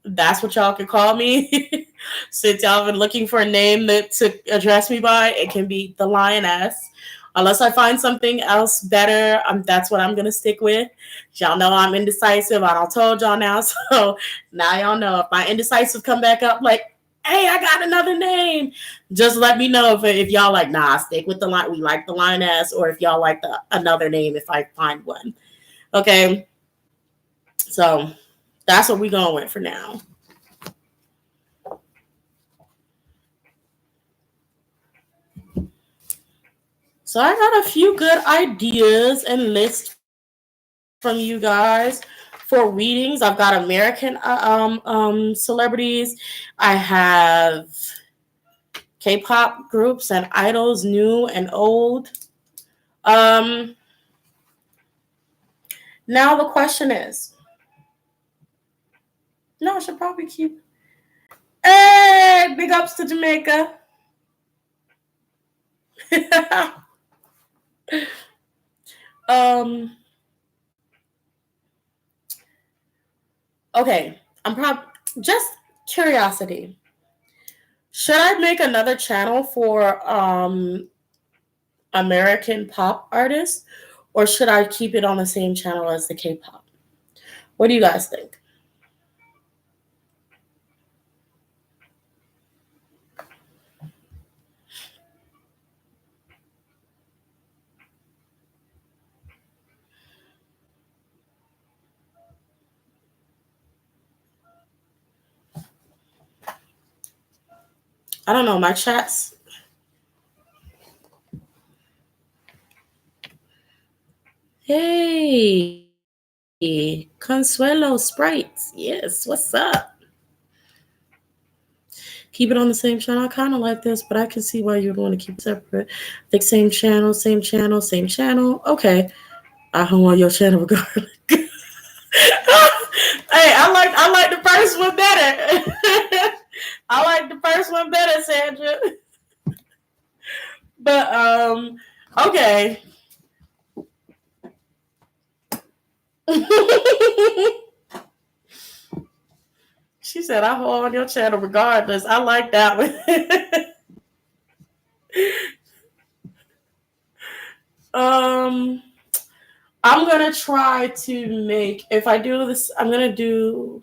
That's what y'all can call me. Since y'all have been looking for a name to address me by, it can be the Lioness. Unless I find something else better, that's what I'm gonna stick with. Y'all know I'm indecisive. I don't told y'all now, so now y'all know if my indecisive come back up, like, hey, I got another name. Just let me know if y'all like, nah, stick with the line. We like the lioness, or if y'all like another name if I find one. Okay, so that's what we're going with for now. So I got a few good ideas and lists from you guys for readings. I've got American celebrities. I have K-pop groups and idols, new and old. Now the question is, no, I should probably keep. Hey, big ups to Jamaica. Okay, I'm probably just curiosity. Should I make another channel for American pop artists, or should I keep it on the same channel as the K-pop? What do you guys think? I don't know. My chats. Hey, Consuelo Sprites. Yes, what's up? Keep it on the same channel. I kind of like this, but I can see why you'd want to keep it separate. I think same channel, same channel, same channel. Okay. I don't want your channel regardless. Hey, I like the first one better. I like the first one better, Sandra. But okay. She said, I hold on your channel regardless. I like that one. I'm gonna try to make, if I do this, I'm gonna do,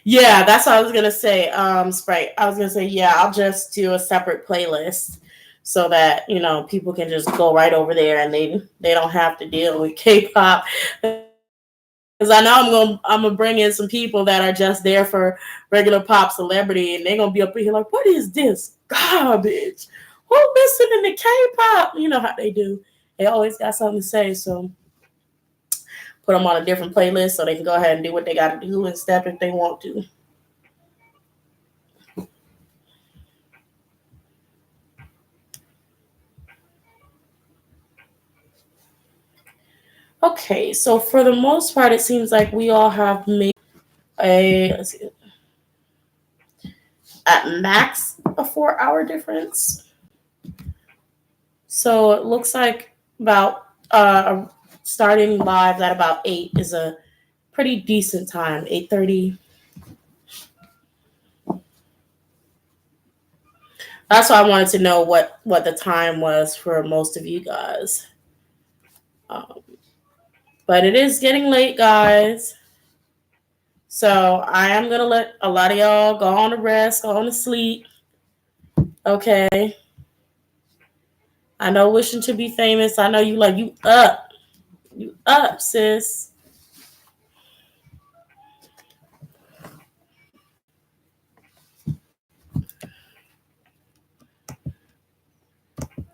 yeah, that's what I was gonna say. Sprite. I was gonna say, yeah, I'll just do a separate playlist so that, you know, people can just go right over there and they don't have to deal with K-pop. Because I know I'm gonna bring in some people that are just there for regular pop celebrity, and they're gonna be up here like, what is this garbage? Who listening to K-pop? You know how they do. They always got something to say, so put them on a different playlist so they can go ahead and do what they got to do and step if they want to. Okay, so for the most part, it seems like we all have made let's see, at max a 4-hour difference. So it looks like about starting live at about 8 is a pretty decent time, 8:30. That's why I wanted to know what the time was for most of you guys. But it is getting late, guys. So I am going to let a lot of y'all go on to rest, go on to sleep. Okay. I know wishing to be famous. I know you like, you up. You up, sis.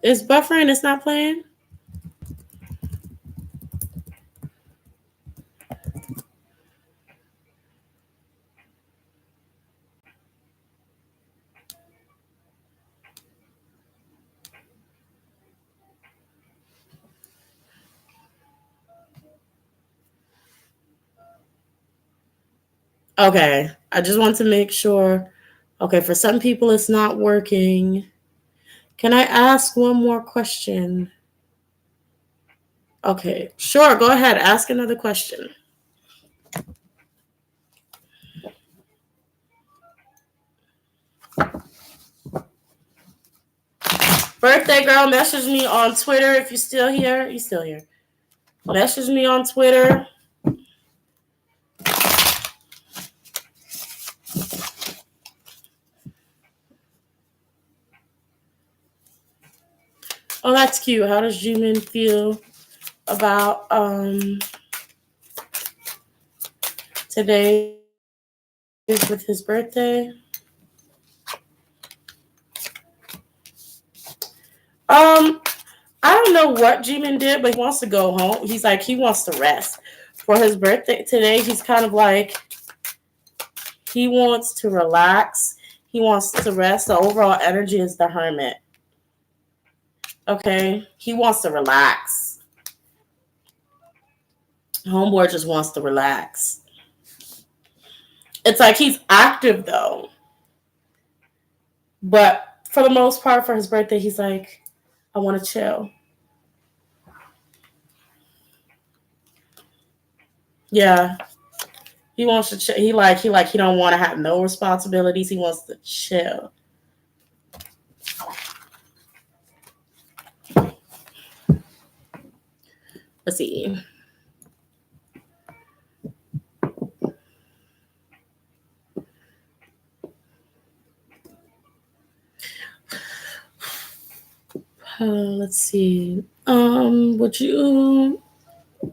It's buffering. It's not playing. Okay. I just want to make sure. Okay. For some people, it's not working. Can I ask one more question? Okay. Sure. Go ahead. Ask another question. Birthday girl, message me on Twitter if you're still here. You still here? Message me on Twitter. Oh, that's cute. How does Jimin feel about today with his birthday? I don't know what Jimin did, but he wants to go home. He's like, he wants to rest for his birthday today. He's kind of like, he wants to relax. He wants to rest. The overall energy is the hermit. Okay, he wants to relax. Homeboy just wants to relax. It's like he's active though. But for the most part, for his birthday, he's like, I want to chill. Yeah. He wants to chill. He don't want to have no responsibilities. He wants to chill. Let's see. Let's see.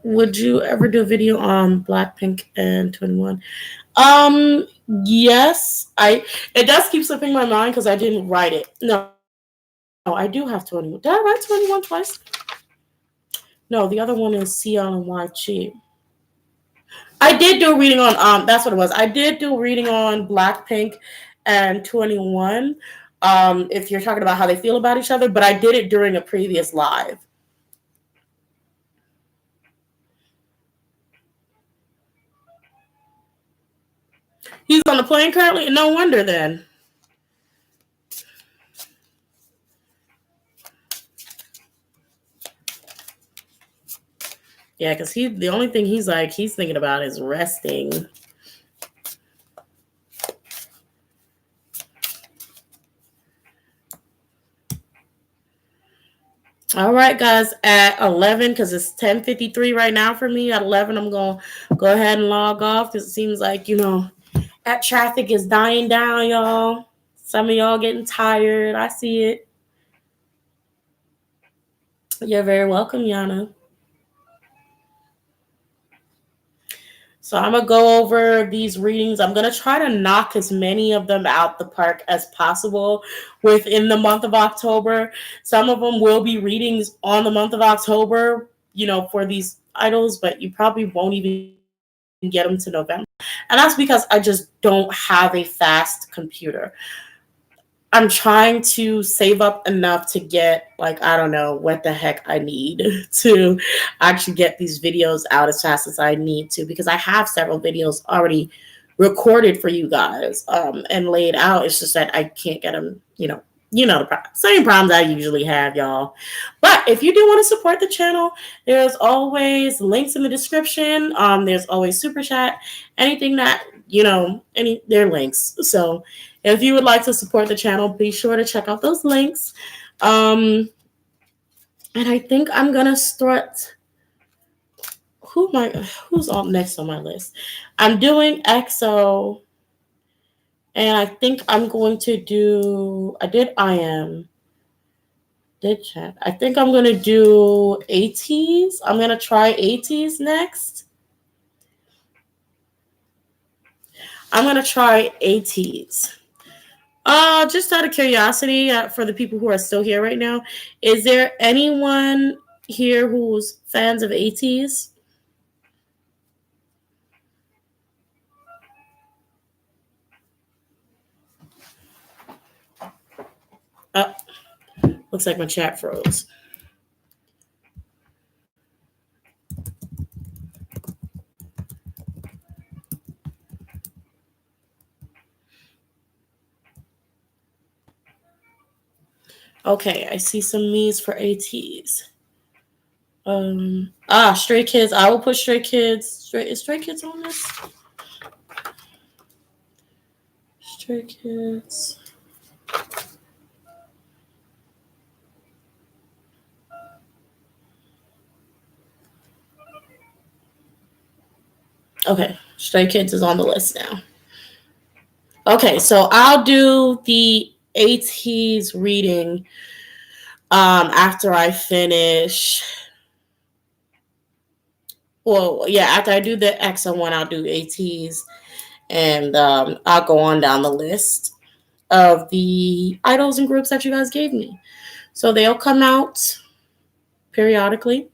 Would you ever do a video on Blackpink and 21? Yes. It does keep slipping my mind because I didn't write it. No, I do have 21. Did I write 21 twice? No, the other one is CL and YG. I did do a reading on that's what it was. I did do a reading on Blackpink and 21. If you're talking about how they feel about each other, but I did it during a previous live. He's on the plane currently? No wonder then. Yeah, because the only thing he's thinking about is resting. All right, guys, at 11, because it's 10:53 right now for me. At 11, I'm going to go ahead and log off because it seems like, that traffic is dying down, y'all. Some of y'all getting tired. I see it. You're very welcome, Yana. So I'm going to go over these readings. I'm going to try to knock as many of them out the park as possible within the month of October. Some of them will be readings on the month of October, for these idols, but you probably won't even get them to November. And that's because I just don't have a fast computer. I'm trying to save up enough to get, I don't know what the heck I need to actually get these videos out as fast as I need to, because I have several videos already recorded for you guys and laid out. It's just that I can't get them, the same problems I usually have, y'all. But if you do want to support the channel, there's always links in the description. There's always Super Chat, anything that, they're links. So if you would like to support the channel, be sure to check out those links. And I think I'm going to start. Who's on next on my list? I'm doing EXO. And I think I'm going to do, I think I'm going to do ATEEZ. I'm going to try ATEEZ next. I'm going to try ATEEZ. Just out of curiosity, for the people who are still here right now, is there anyone here who's fans of ATEEZ? Looks like my chat froze. Okay, I see some me's for ATEEZ. Stray Kids. I will put Stray Kids. Is Stray Kids on this? Stray Kids. Okay, Stray Kids is on the list now. Okay, so I'll do the ATEEZ reading after I finish. Well, yeah, after I do the EXO one, I'll do ATEEZ, and I'll go on down the list of the idols and groups that you guys gave me. So they'll come out periodically.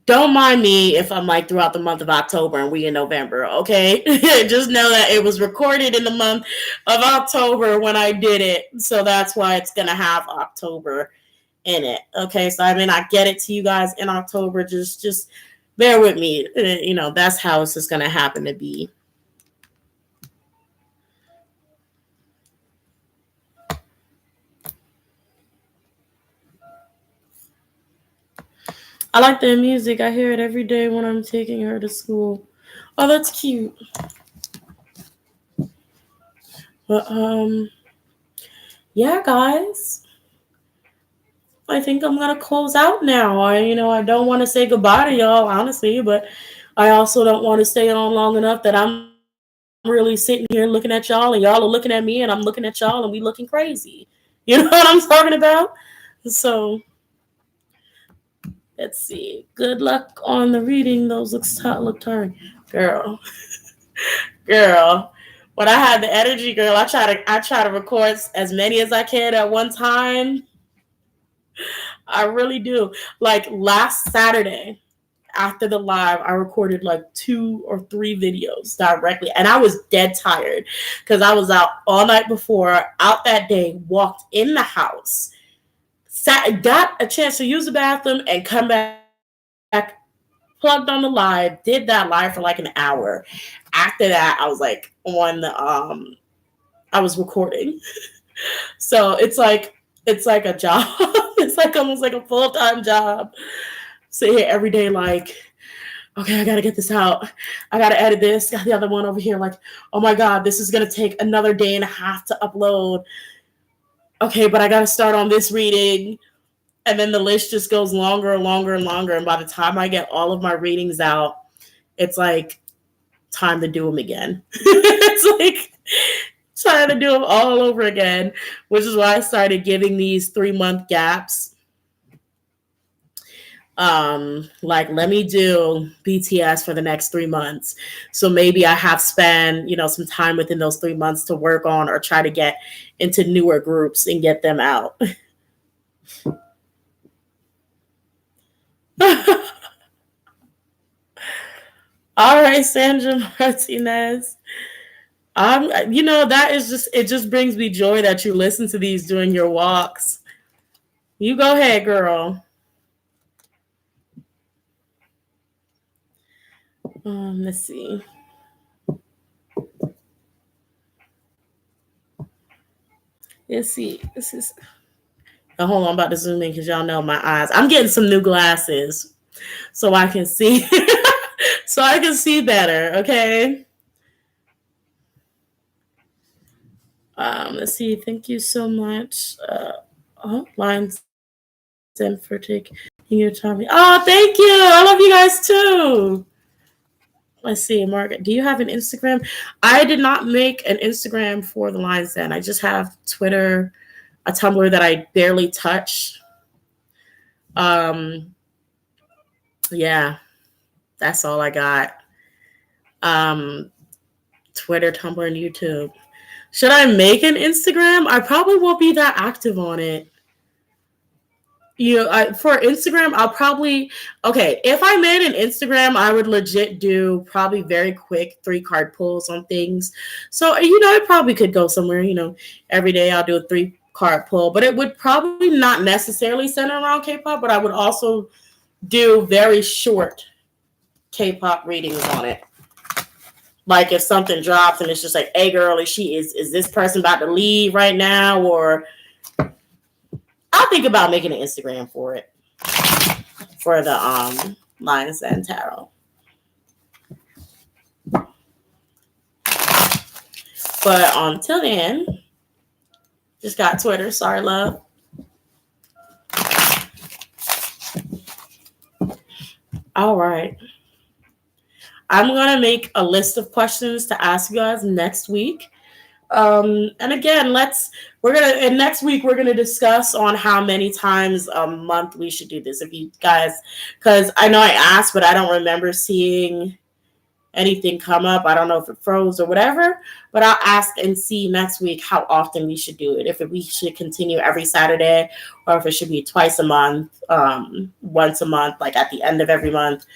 Don't mind me if I'm like throughout the month of October and we in November, okay? Just know that it was recorded in the month of October when I did it. So that's why it's going to have October in it. Okay, so I mean, I get it to you guys in October. Just bear with me. You know, that's how it's just going to happen to be. I like their music. I hear it every day when I'm taking her to school. Oh, that's cute. But yeah, guys. I think I'm gonna close out now. I don't want to say goodbye to y'all, honestly, but I also don't want to stay on long enough that I'm really sitting here looking at y'all and y'all are looking at me and I'm looking at y'all and we looking crazy. You know what I'm talking about? So let's see. Good luck on the reading. Those look tired. Girl. Girl. When I had the energy, girl, I try to record as many as I can at one time. I really do. Like last Saturday, after the live, I recorded like 2 or 3 videos directly. And I was dead tired because I was out all night before, out that day, walked in the house, got a chance to use the bathroom and come back, plugged on the live, did that live for like an hour. After that, I was like I was recording. So it's like a job. It's like almost like a full-time job. Sit here every day like, okay, I gotta get this out. I gotta edit this. Got the other one over here like, oh my God, this is gonna take another day and a half to upload. Okay, but I gotta start on this reading. And then the list just goes longer and longer and longer. And by the time I get all of my readings out, it's like time to do them again. It's like trying to do them all over again, which is why I started giving these 3-month gaps. Like, let me do BTS for the next 3 months. So maybe I have spent, some time within those 3 months to work on or try to get into newer groups and get them out. All right, Sandra Martinez. That is it just brings me joy that you listen to these during your walks. You go ahead, girl. Let's see. Let's see. This is. Oh, hold on, I'm about to zoom in because y'all know my eyes. I'm getting some new glasses so I can see. So I can see better. Okay. Let's see. Thank you so much. Lines for taking your time. Oh, thank you. I love you guys too. Let's see, Margaret. Do you have an Instagram? I did not make an Instagram for the Lion's Den. I just have Twitter, a Tumblr that I barely touch. Yeah, that's all I got. Twitter, Tumblr, and YouTube. Should I make an Instagram? I probably won't be that active on it. For Instagram, I'll probably, if I made an Instagram, I would legit do probably very quick 3-card pulls on things. So, it probably could go somewhere, every day I'll do a 3-card pull, but it would probably not necessarily center around K-pop, but I would also do very short K-pop readings on it. Like if something drops and it's just like, hey girl, is this person about to leave right now? Or I'll think about making an Instagram for it. For the Lion's Den Tarot. But until then, just got Twitter. Sorry, love. All right. I'm gonna make a list of questions to ask you guys next week. And again, next week we're gonna discuss on how many times a month we should do this. If you guys, because I know I asked, but I don't remember seeing anything come up. I don't know if it froze or whatever, but I'll ask and see next week how often we should do it. If we should continue every Saturday, or if it should be twice a month, once a month, like at the end of every month.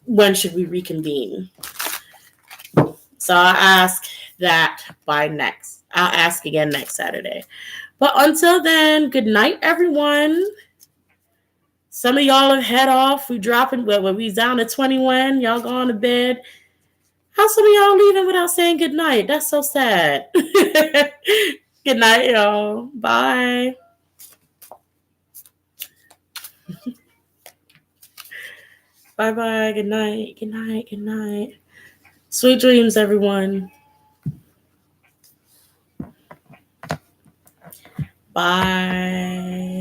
When should we reconvene? So I'll ask that I'll ask again next Saturday. But until then, good night, everyone. Some of y'all have head off. We down to 21. Y'all going to bed. How some of y'all leaving without saying good night? That's so sad. Good night, y'all. Bye. Bye-bye. Good night. Good night. Good night. Sweet dreams, everyone. Bye.